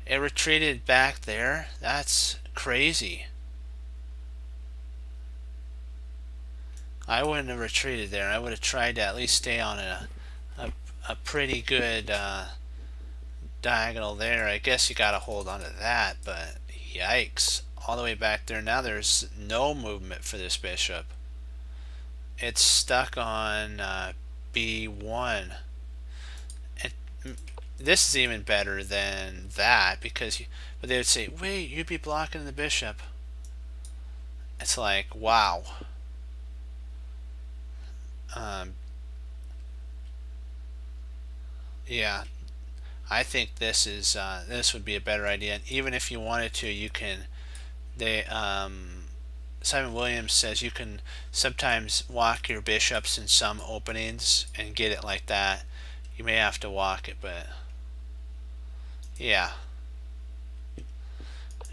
it retreated back there. That's crazy. I wouldn't have retreated there. I would have tried to at least stay on a pretty good diagonal there. I guess you got to hold on to that, but yikes. All the way back there. Now there's no movement for this bishop. It's stuck on b1. And this is even better than that because but they would say, wait, you'd be blocking the bishop. It's like, wow. Yeah, I think this would be a better idea. And even if you wanted to, you can. Simon Williams says you can sometimes walk your bishops in some openings and get it like that. You may have to walk it, but yeah.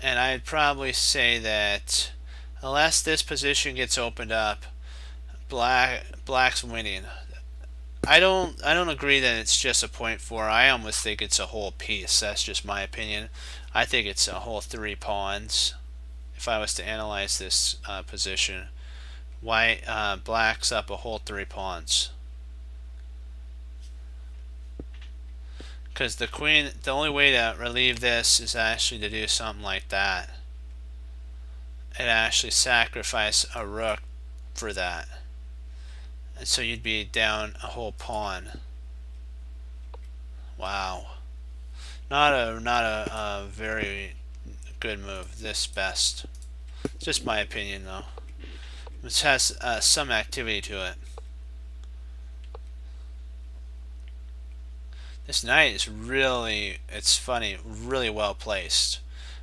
And I'd probably say that unless this position gets opened up, black's winning. I don't agree that it's just a point four. I almost think it's a whole piece. That's just my opinion. I think it's a whole 3 pawns. If I was to analyze this position, black's up a whole 3 pawns. Because the queen, the only way to relieve this is actually to do something like that. And actually sacrifice a rook for that. And so you'd be down a whole pawn. Wow. Not a very good move. This best. It's just my opinion though. This has some activity to it. This knight is really, it's funny, really well placed.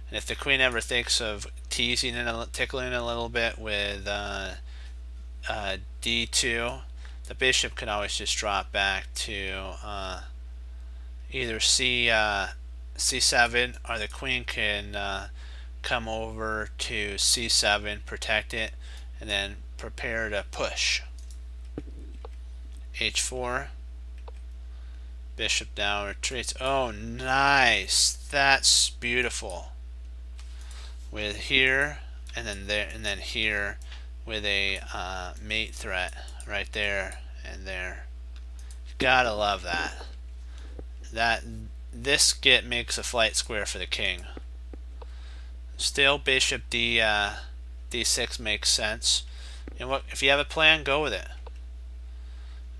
And if the queen ever thinks of teasing and tickling a little bit with d2, the bishop can always just drop back to either c7, or the queen can come over to c7, protect it, and then prepare to push. h4, bishop now retreats. Oh, nice. That's beautiful. With here and then there and then here with a mate threat right there and there. Gotta love that. This get makes a flight square for the king. Still, bishop d6 makes sense. And what if you have a plan? Go with it.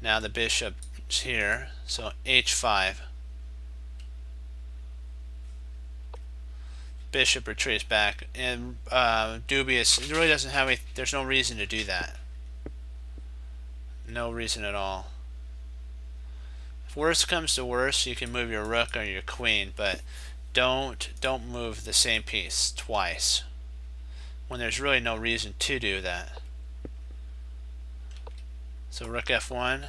Now the bishop's here, so h5. Bishop retreats back, and dubious. It really doesn't have any. There's no reason to do that. No reason at all. If worst comes to worst, you can move your rook or your queen, but don't move the same piece twice when there's really no reason to do that. So rook f1.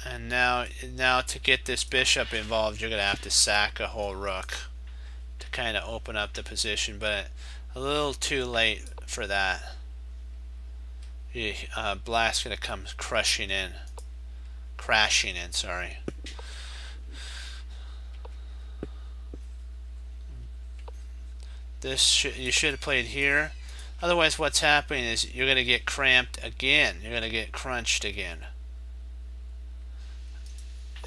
And now to get this bishop involved, you're going to have to sack a whole rook to kind of open up the position, but a little too late for that. Black's going to come crashing in, sorry. You should have played here. Otherwise, what's happening is you're going to get cramped again. You're going to get crunched again.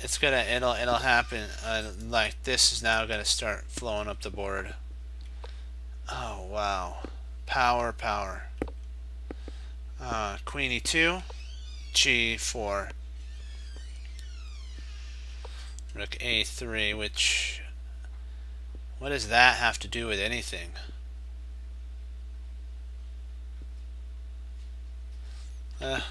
It'll happen like this is now going to start flowing up the board. Oh wow, power. Queen e2, g4, rook a3, which, what does that have to do with anything? Yeah.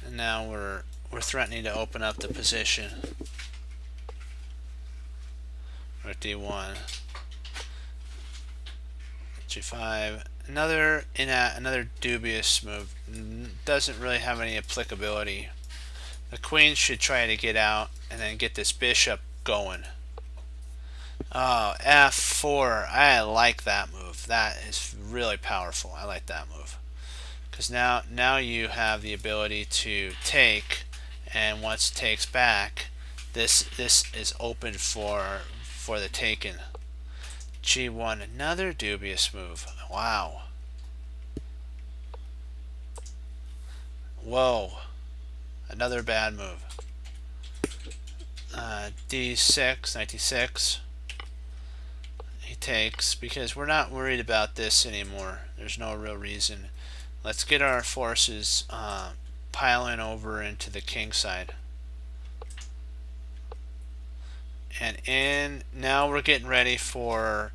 And now we're threatening to open up the position. Rook d1, g5. Another dubious move. Doesn't really have any applicability. The queen should try to get out and then get this bishop going. Oh, f4. I like that move. That is really powerful. I like that move. Because now you have the ability to take, and once it takes back, this is open for the taken. g1, another dubious move. Wow. Whoa. Another bad move. d6, 96. He takes, because we're not worried about this anymore. There's no real reason. Let's get our forces piling over into the king side. And now we're getting ready for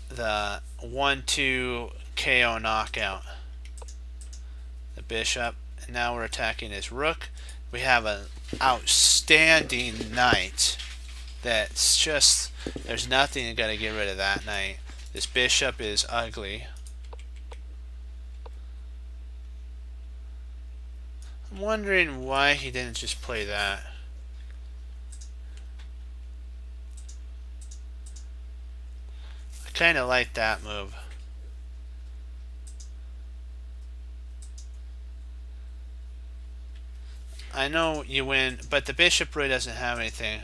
the 1-2 KO knockout. The bishop, and now we're attacking his rook. We have an outstanding knight that's just, there's nothing you gotta get rid of that knight. This bishop is ugly. I'm wondering why he didn't just play that. I kind of like that move. I know you win, but the bishop really doesn't have anything.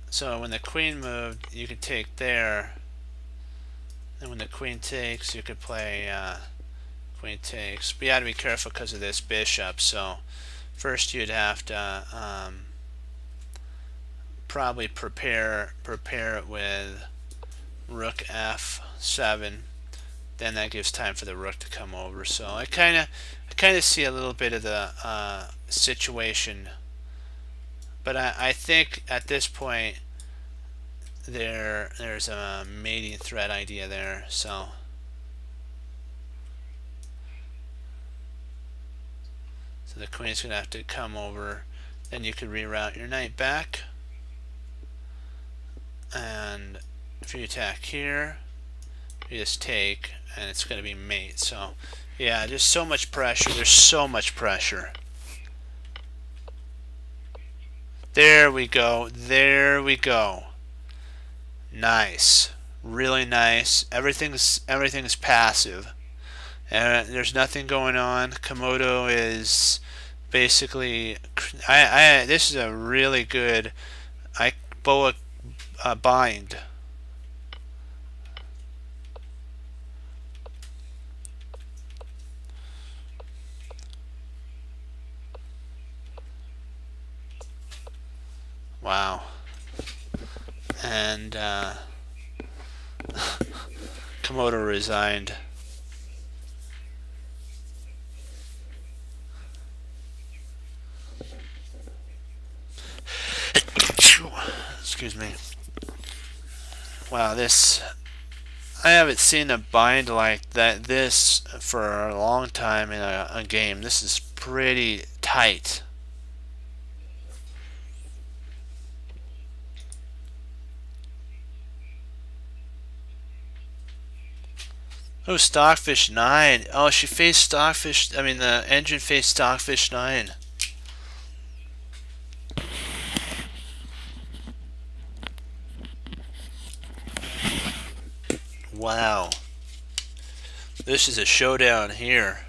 So when the queen moved, you could take there. And when the queen takes, you could play queen takes. But you got to be careful because of this bishop. So first you'd have to probably prepare it with rook f7. Then that gives time for the rook to come over. So I kind of see a little bit of the situation. But I think at this point there's a mating threat idea there. So the queen's gonna have to come over. Then you could reroute your knight back, and if you attack here, you just take, and it's gonna be mate. So yeah, there's so much pressure. There's so much pressure. There we go. There we go. Nice. Really nice. Everything's passive. And there's nothing going on. Komodo is basically this is a really good boa bind. Wow. And Komodo resigned. Excuse me. Wow, I haven't seen a bind like this for a long time in a game. This is pretty tight. Oh, Stockfish 9. Oh, she faced Stockfish. I mean, the engine faced Stockfish 9. Wow. This is a showdown here.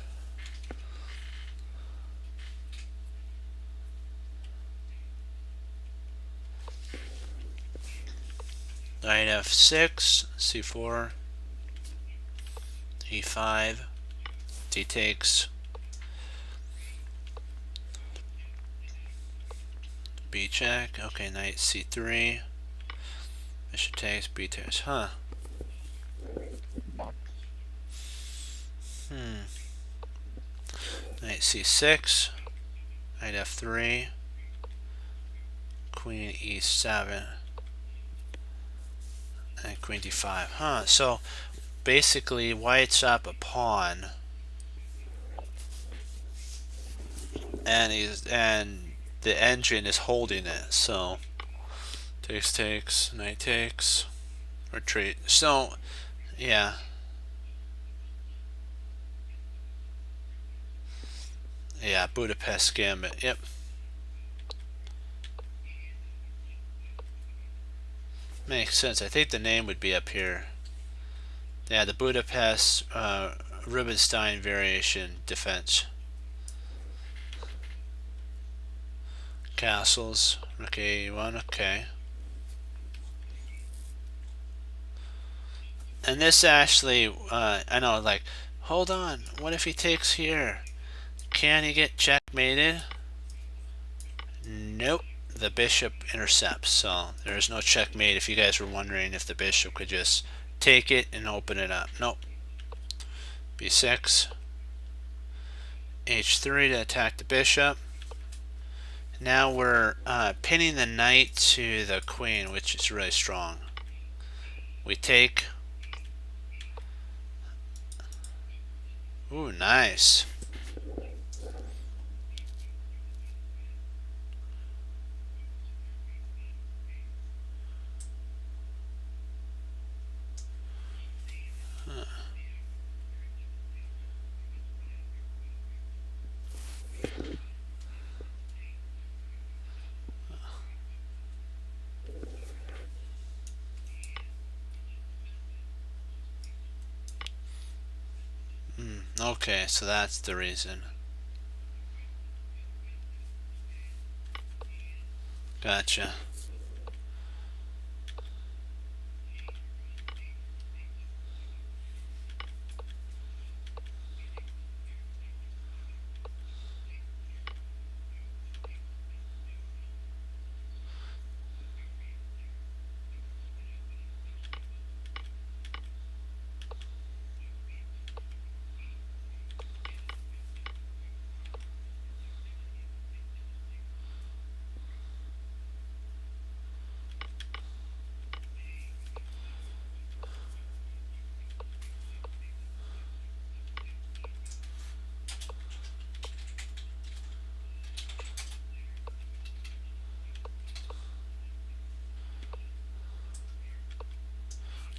Knight f6, c4, e5, d takes, b check. Okay, knight c3, Bishop takes, B takes. Huh. Knight C6. Knight F3. Queen E7. And Queen D5. Huh. So basically, white's up a pawn, and the engine is holding it. So takes, knight takes, retreat. So yeah. Yeah, Budapest Gambit. Yep. Makes sense. I think the name would be up here. Yeah, the Budapest Rubinstein variation defense. Castles. Okay, one. Okay. And this actually, I know, like, hold on. What if he takes here? Can he get checkmated? Nope. The bishop intercepts, so there's no checkmate. If you guys were wondering if the bishop could just take it and open it up. Nope. B6. H3 to attack the bishop. Now we're pinning the knight to the queen, which is really strong. We take. Ooh, nice. Okay, so that's the reason. Gotcha.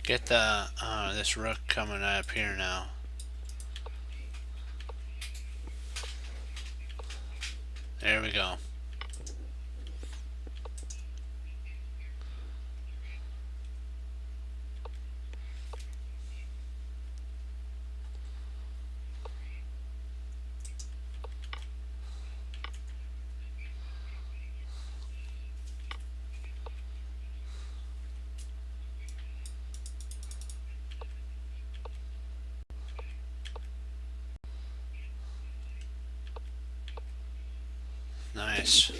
Get the this rook coming up here now. There we go. Nice.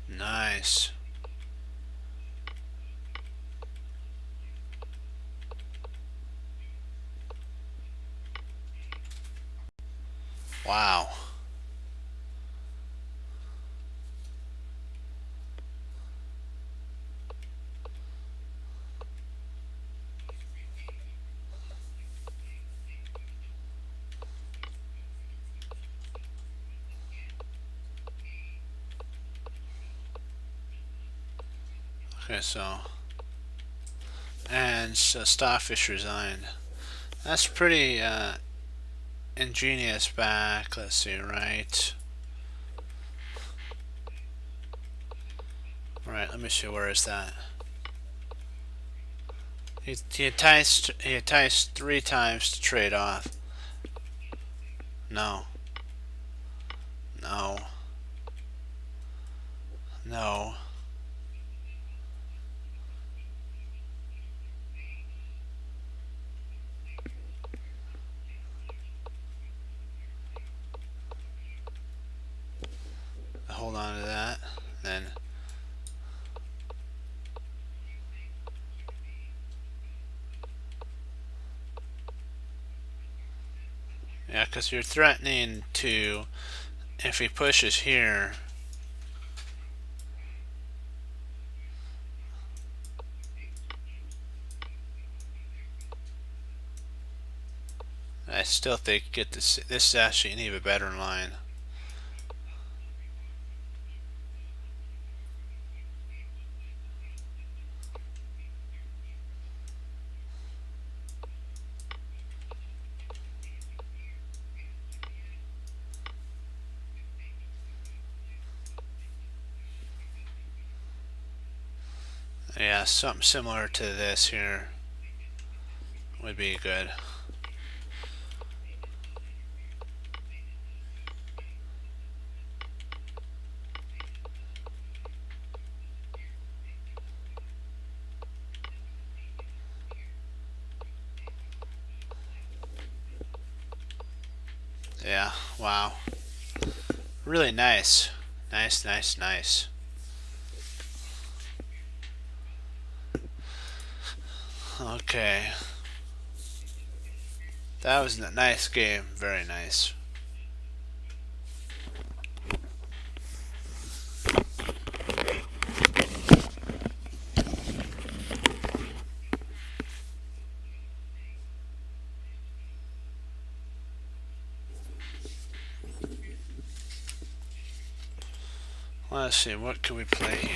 Nice. Wow. Okay, so and so Starfish resigned. That's pretty ingenious back. Let's see, right. Right, let me see, where is that? He enticed 3 times to trade off. No. No. No. hold on to that. Then yeah, because you're threatening to, if he pushes here, I still think get this. This is actually an even better line. Yeah, something similar to this here would be good. Yeah, wow. Really nice. Nice, nice, nice. Okay. That was a nice game. Very nice. Let's see, what can we play here?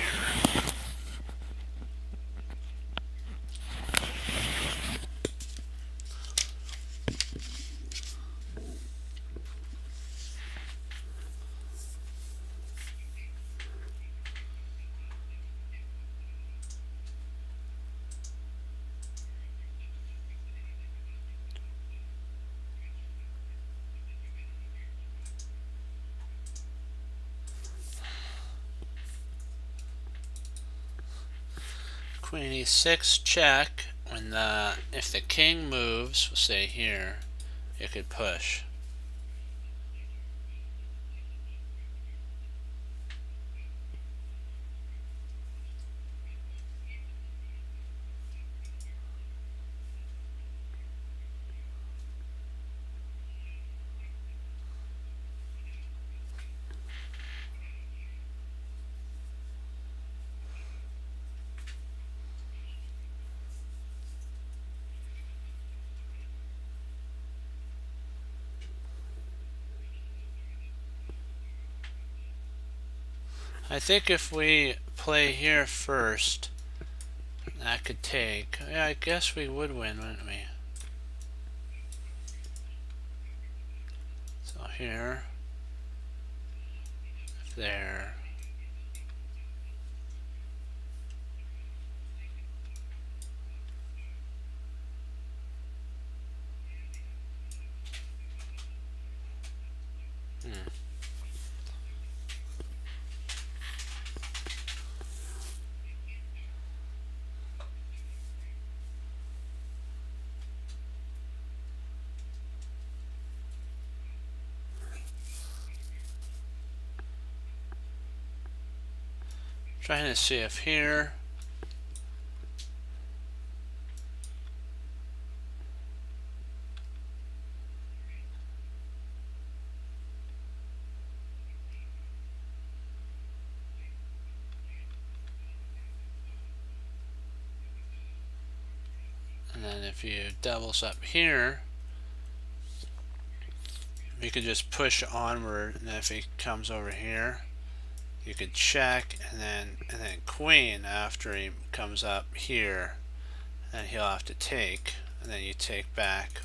Queen e6 check. When if the king moves, we'll say here, it could push. I think if we play here first, that could take. Yeah, I guess we would win, wouldn't we? So here, there. Trying to see if here. And then if you doubles up here, you could just push onward, and if he comes over here, you could check, and then queen after he comes up here, and he'll have to take, and then you take back.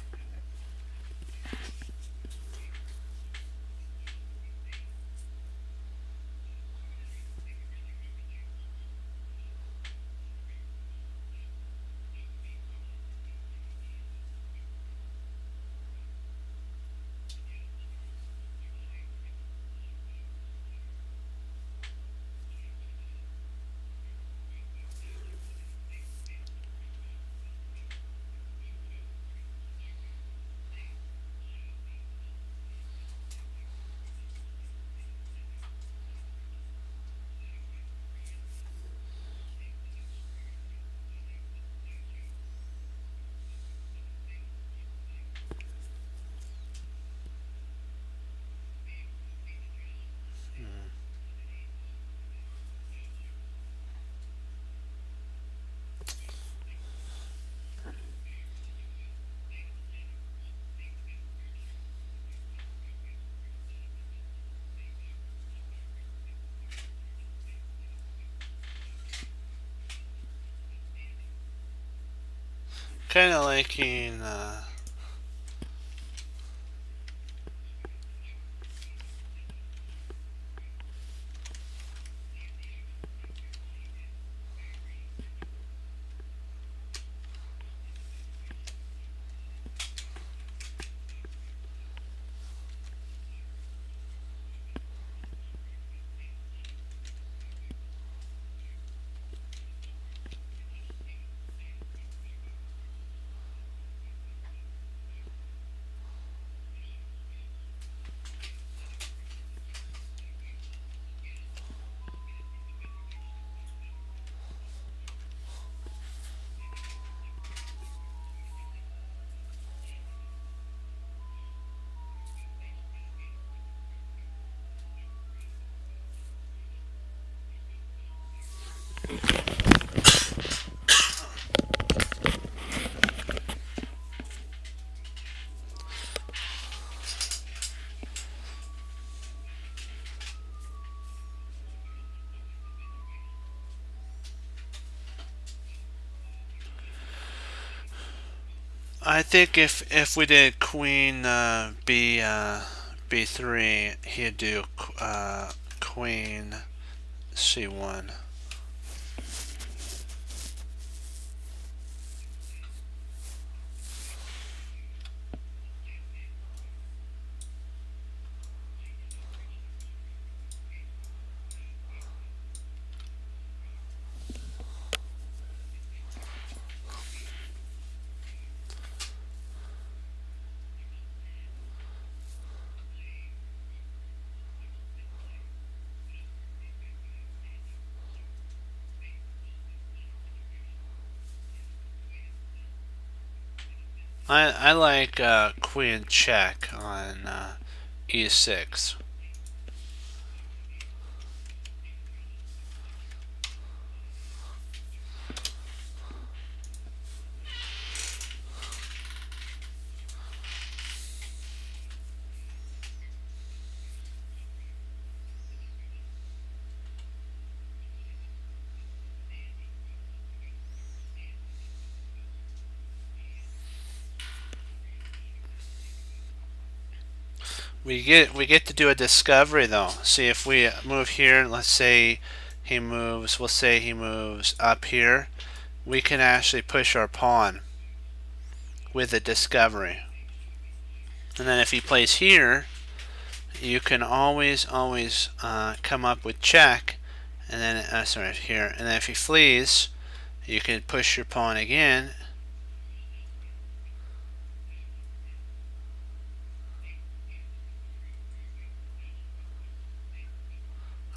kind of liking I think if we did queen b3, he'd do queen c1. I like queen check on e6. We get to do a discovery though. See if we move here. Let's say he moves. We'll say he moves up here. We can actually push our pawn with a discovery. And then if he plays here, you can always come up with check, and then sorry here. And then if he flees, you can push your pawn again.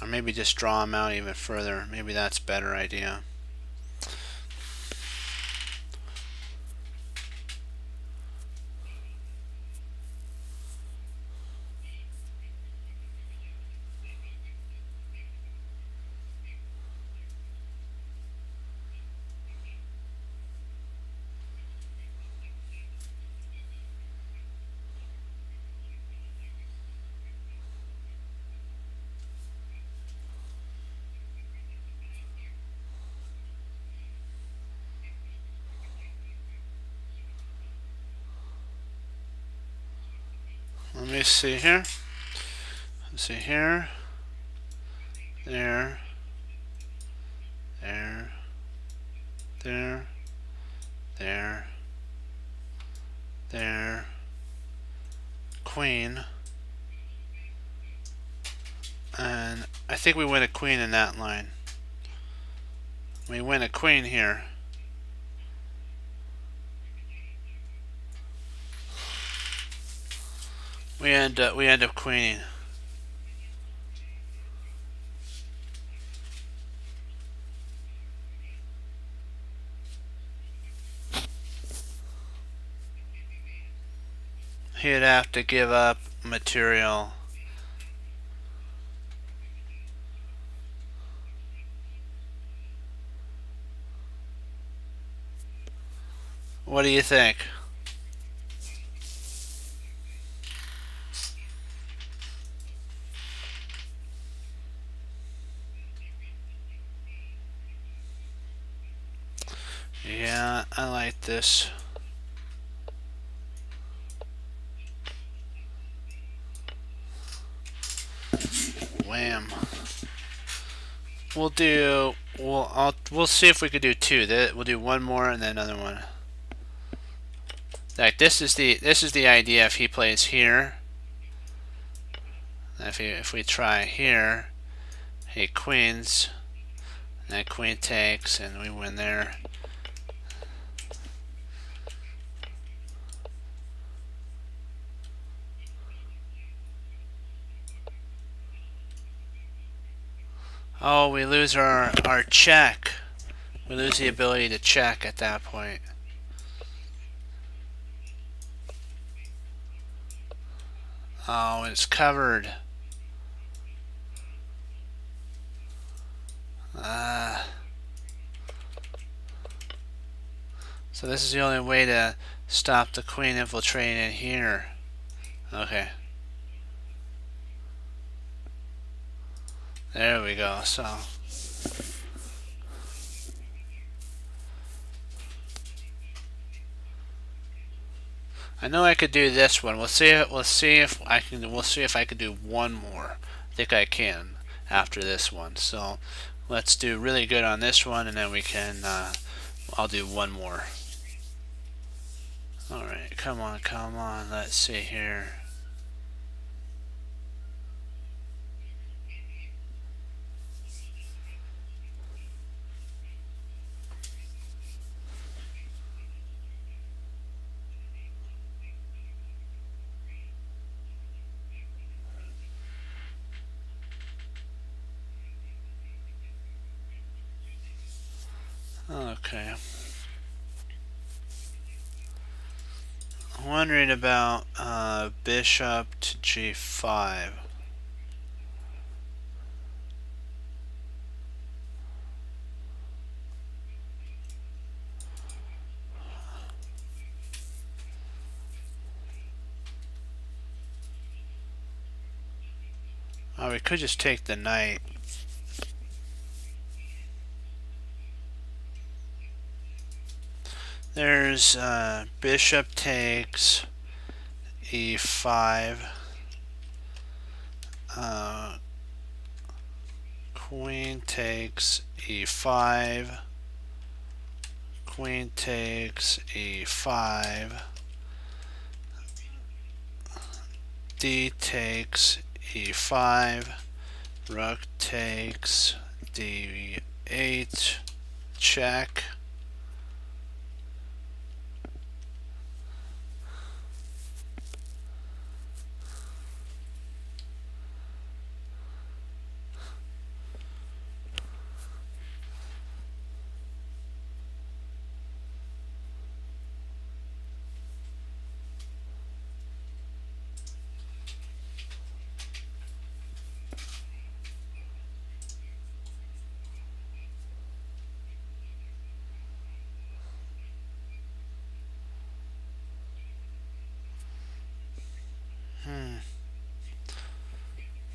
Or maybe just draw him out even further. Maybe that's a better idea. Let me see here. Let's see here. There. There. There. There. There. Queen. And I think we win a queen in that line. We win a queen here. We end up queening. He'd have to give up material. What do you think? Yeah, I like this. wham. We'll see if we could do two. We'll do one more and then another one. Like this is the idea. If he plays here, if we try here, he queens, and that queen takes, and we win there. Oh, we lose our check. We lose the ability to check at that point. Oh, it's covered. So this is the only way to stop the queen infiltrating in here. Okay. There we go. So I know I could do this one. We'll see if I can. We'll see if I can do one more. I think I can after this one. So let's do really good on this one, and then we can. I'll do one more. All right, come on, come on. Let's see here. Okay. I'm wondering about bishop to g5. Oh, we could just take the knight. There's bishop takes e5. Queen takes e5. Queen takes e5. D takes e5. Rook takes d8. Check.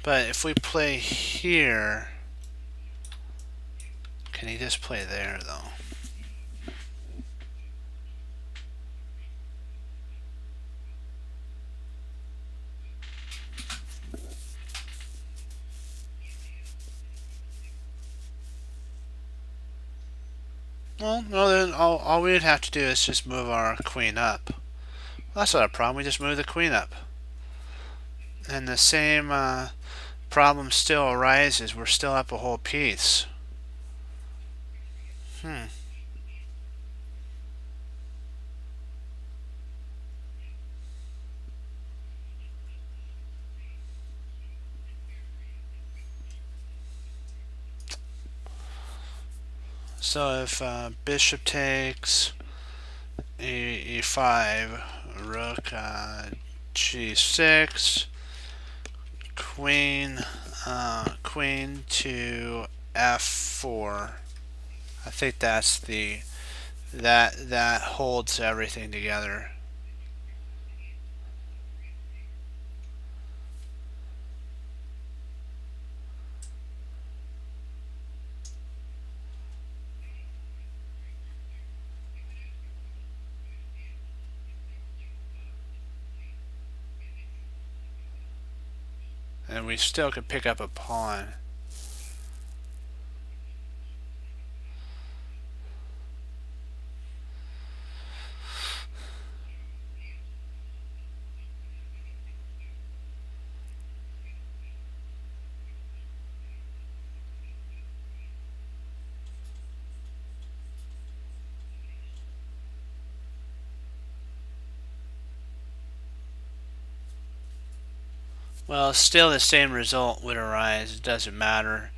But if we play here, can he just play there though? Well, no, then all we'd have to do is just move our queen up. Well, that's not a problem, we just move the queen up. And the same problem still arises, we're still up a whole piece. So if bishop takes e5, rook g6, queen to f4. I think that's that holds everything together. And we still could pick up a pawn. Well, still the same result would arise. It doesn't matter.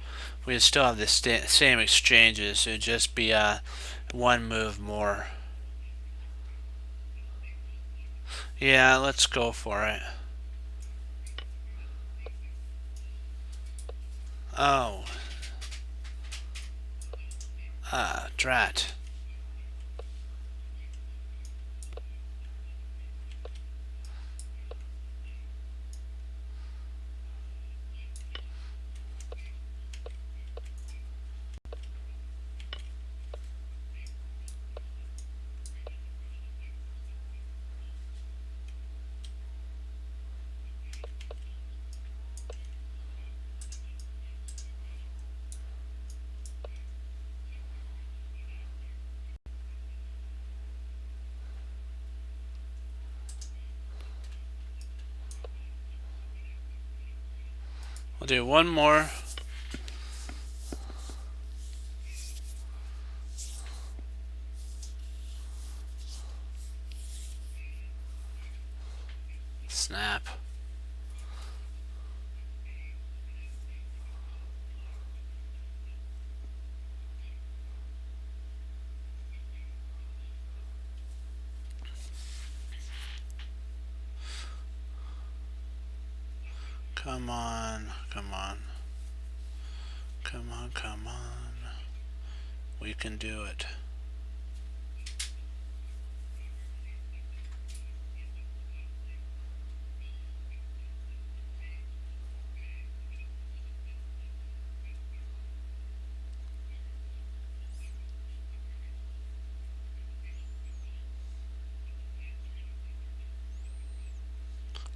We'd still have the same exchanges. It would just be one move more. Yeah, let's go for it. Oh. Drat. We'll do one more. Snap. Come on, come on. Come on, come on. We can do it.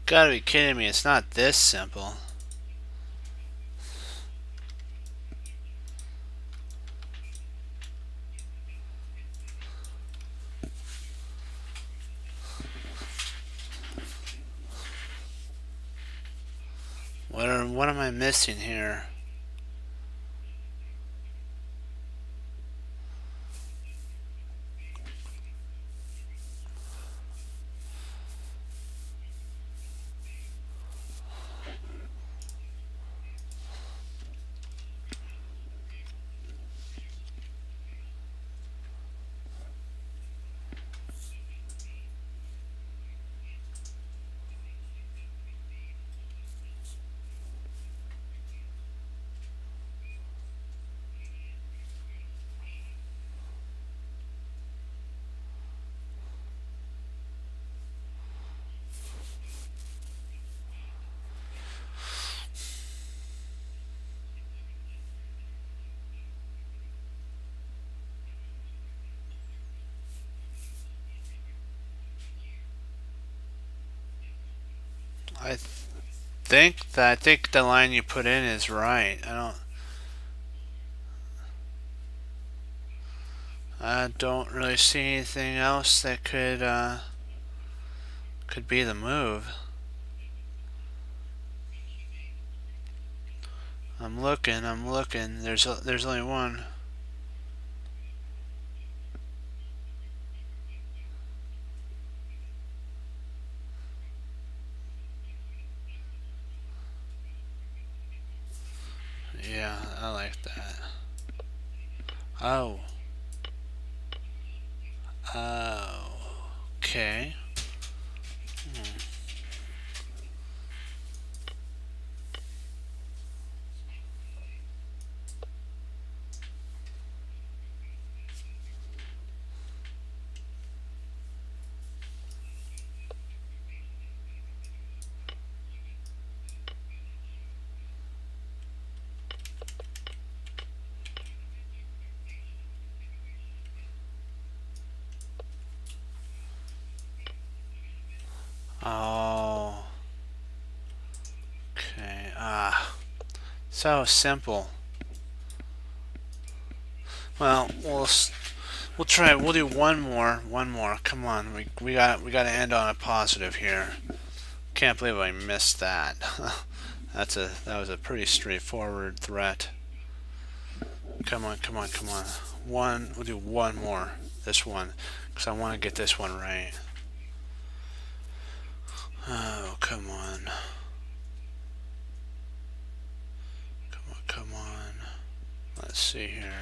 Gotta be kidding me, it's not this simple. What am I missing here? I think the line you put in is right. I don't really see anything else that could be the move. I'm looking. There's only one. Yeah, I like that. Oh. Oh. Okay. So simple. Well, we'll try. We'll do one more. One more. Come on. We got to end on a positive here. Can't believe I missed that. That was a pretty straightforward threat. Come on, come on, come on. We'll do one more. This one, because I want to get this one right. Oh, come on. Come on, come on. Let's see here.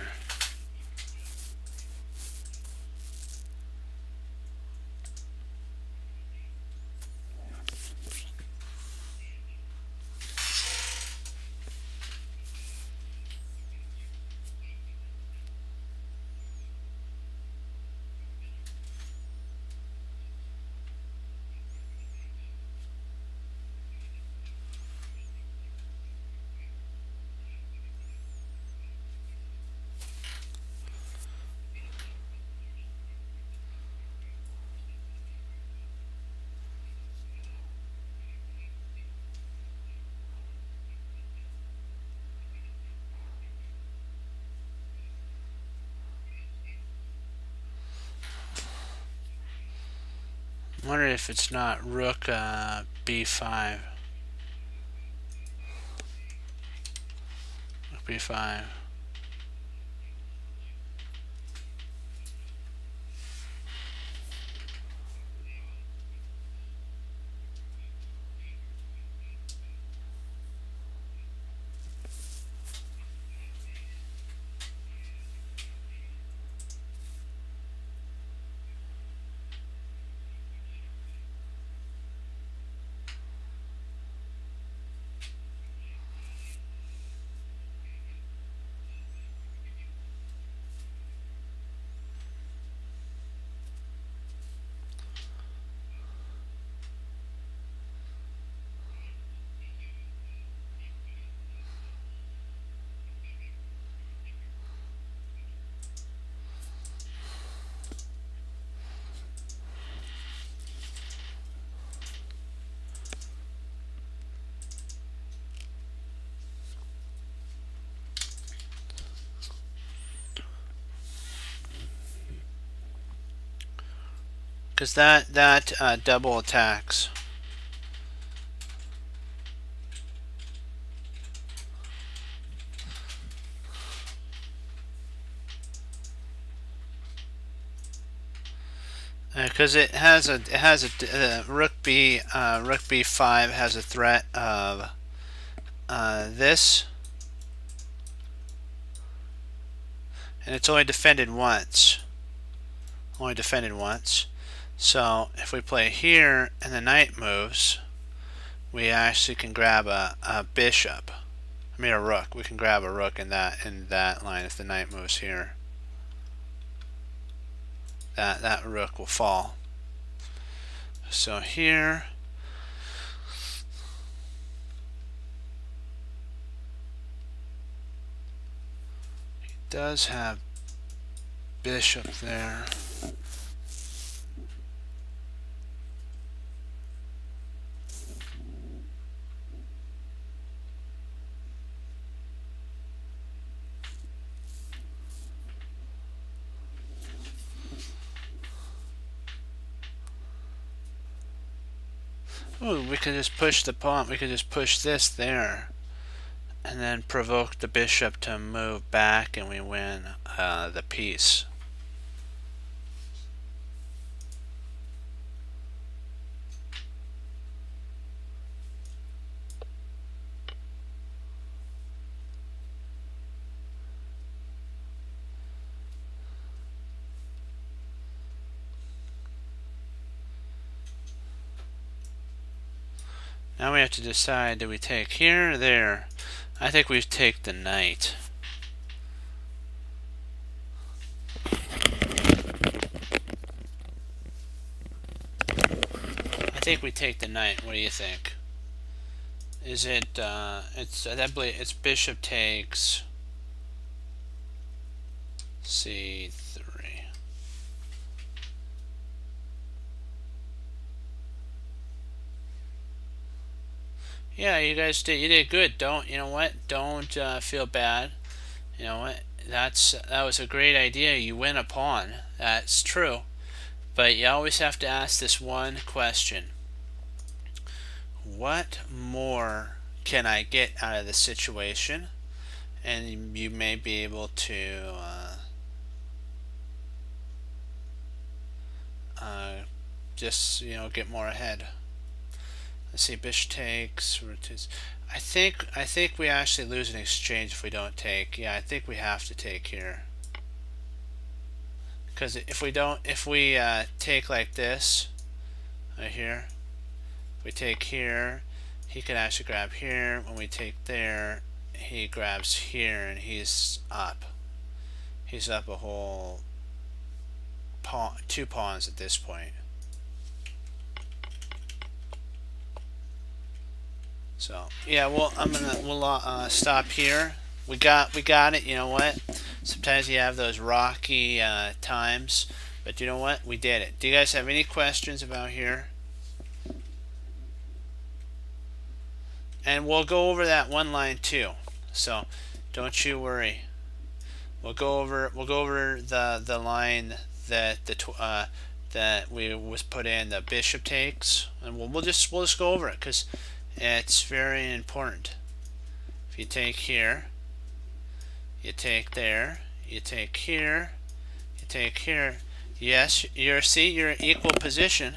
I wonder if it's not rook b5. Rook b5. Because that double attacks. Because it has a rook b5 has a threat of this, and it's only defended once. Only defended once. So if we play here and the knight moves, we actually can grab a bishop. I mean a rook. We can grab a rook in that line if the knight moves here. That rook will fall. So here, he does have bishop there. Ooh, we could just push the pawn. We could just push this there, and then provoke the bishop to move back, and we win the piece. Now we have to decide, do we take here or there? I think we take the knight. I think we take the knight. What do you think? Is it, it's bishop takes c3. Yeah, you did good. Don't, you know what? Don't feel bad. You know what? That was a great idea. You win a pawn. That's true. But you always have to ask this one question. What more can I get out of the situation? And you may be able to just, get more ahead. Let's see, bishop takes. I think we actually lose an exchange if we don't take. Yeah, I think we have to take here. Because if we take like this, right here, if we take here, he can actually grab here. When we take there, he grabs here, and he's up. He's up a whole pawn, 2 pawns at this point. So yeah, well, we'll stop here. We got it. You know what? Sometimes you have those rocky times, but you know what? We did it. Do you guys have any questions about here? And we'll go over that one line too. So don't you worry. We'll go over the line that that we was put in, the bishop takes, and we'll just go over it because it's very important. If you take here, you take there, you take here, you take here. Yes, you're in equal position,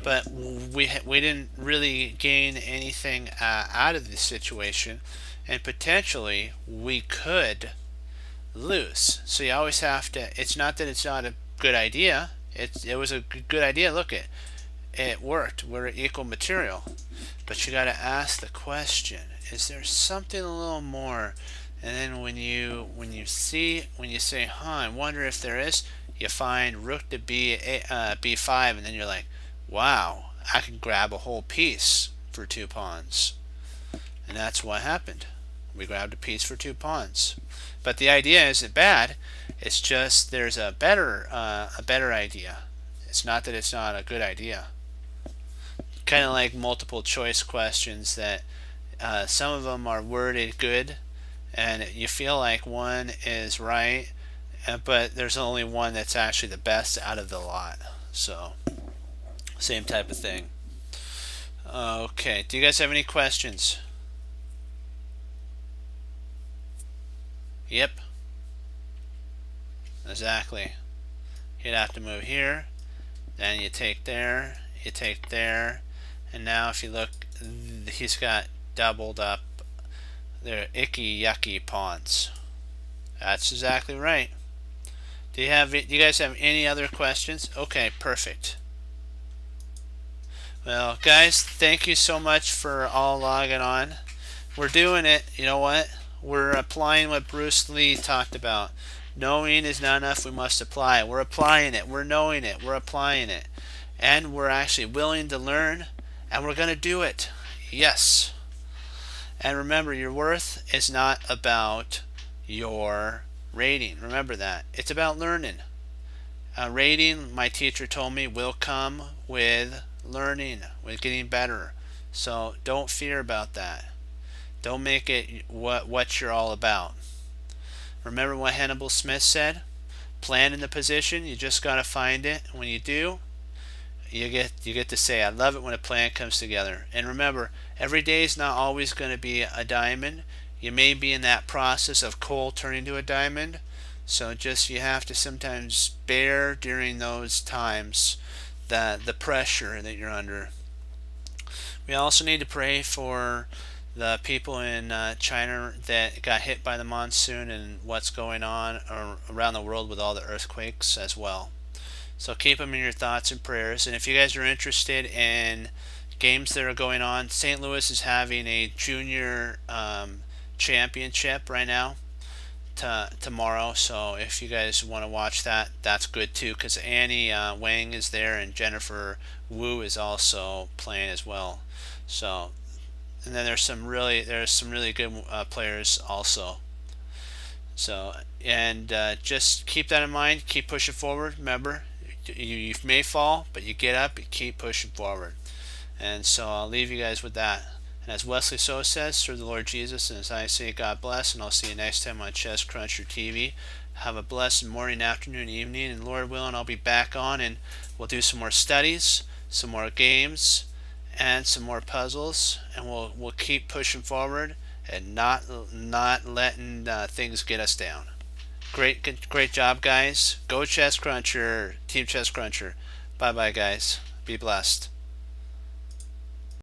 but we didn't really gain anything out of this situation, and potentially we could lose. So you always have to. It's not that it's not a good idea. It was a good idea. Look, it worked. We're equal material, but you got to ask the question: is there something a little more? And then when you say, "Huh, I wonder if there is," you find rook to b5, and then you're like, "Wow, I can grab a whole piece for 2 pawns," and that's what happened. We grabbed a piece for 2 pawns. But the idea isn't bad. It's just there's a better idea. It's not that it's not a good idea. Kind of like multiple choice questions that some of them are worded good, and you feel like one is right, but there's only one that's actually the best out of the lot. So same type of thing. Okay, do you guys have any questions? Yep. Exactly. You'd have to move here, then you take there, you take there, and now if you look, he's got doubled up their icky yucky pawns. That's exactly right. Do you guys have any other questions? Okay, perfect. Well, guys, thank you so much for all logging on. We're doing it. You know what? We're applying what Bruce Lee talked about. Knowing is not enough, we must apply. We're applying it. We're knowing it. We're applying it. And we're actually willing to learn, and we're going to do it. Yes. And remember, your worth is not about your rating. Remember that. It's about learning. A rating, my teacher told me, will come with learning, with getting better. So don't fear about that. Don't make it what you're all about. Remember what Hannibal Smith said? Plan in the position, you just got to find it. When you do, you get to say, I love it when a plan comes together. And remember, every day is not always going to be a diamond. You may be in that process of coal turning to a diamond. So just you have to sometimes bear during those times the pressure that you're under. We also need to pray for the people in China that got hit by the monsoon and what's going on around the world with all the earthquakes as well. So keep them in your thoughts and prayers. And if you guys are interested in games that are going on, St. Louis is having a junior championship right now tomorrow. So if you guys want to watch that, that's good too, because Annie Wang is there and Jennifer Wu is also playing as well. So, and then there's some really good players also. So, and just keep that in mind. Keep pushing forward. Remember, you may fall, but you get up. You keep pushing forward. And so I'll leave you guys with that. And as Wesley So says, serve the Lord Jesus, and as I say, God bless, and I'll see you next time on Chess Cruncher TV. Have a blessed morning, afternoon, evening, and Lord willing, I'll be back on, and we'll do some more studies, some more games, and some more puzzles, and we'll keep pushing forward and not letting things get us down. Great job, guys. Go Chess Cruncher, Team Chess Cruncher. Bye bye, guys. Be blessed.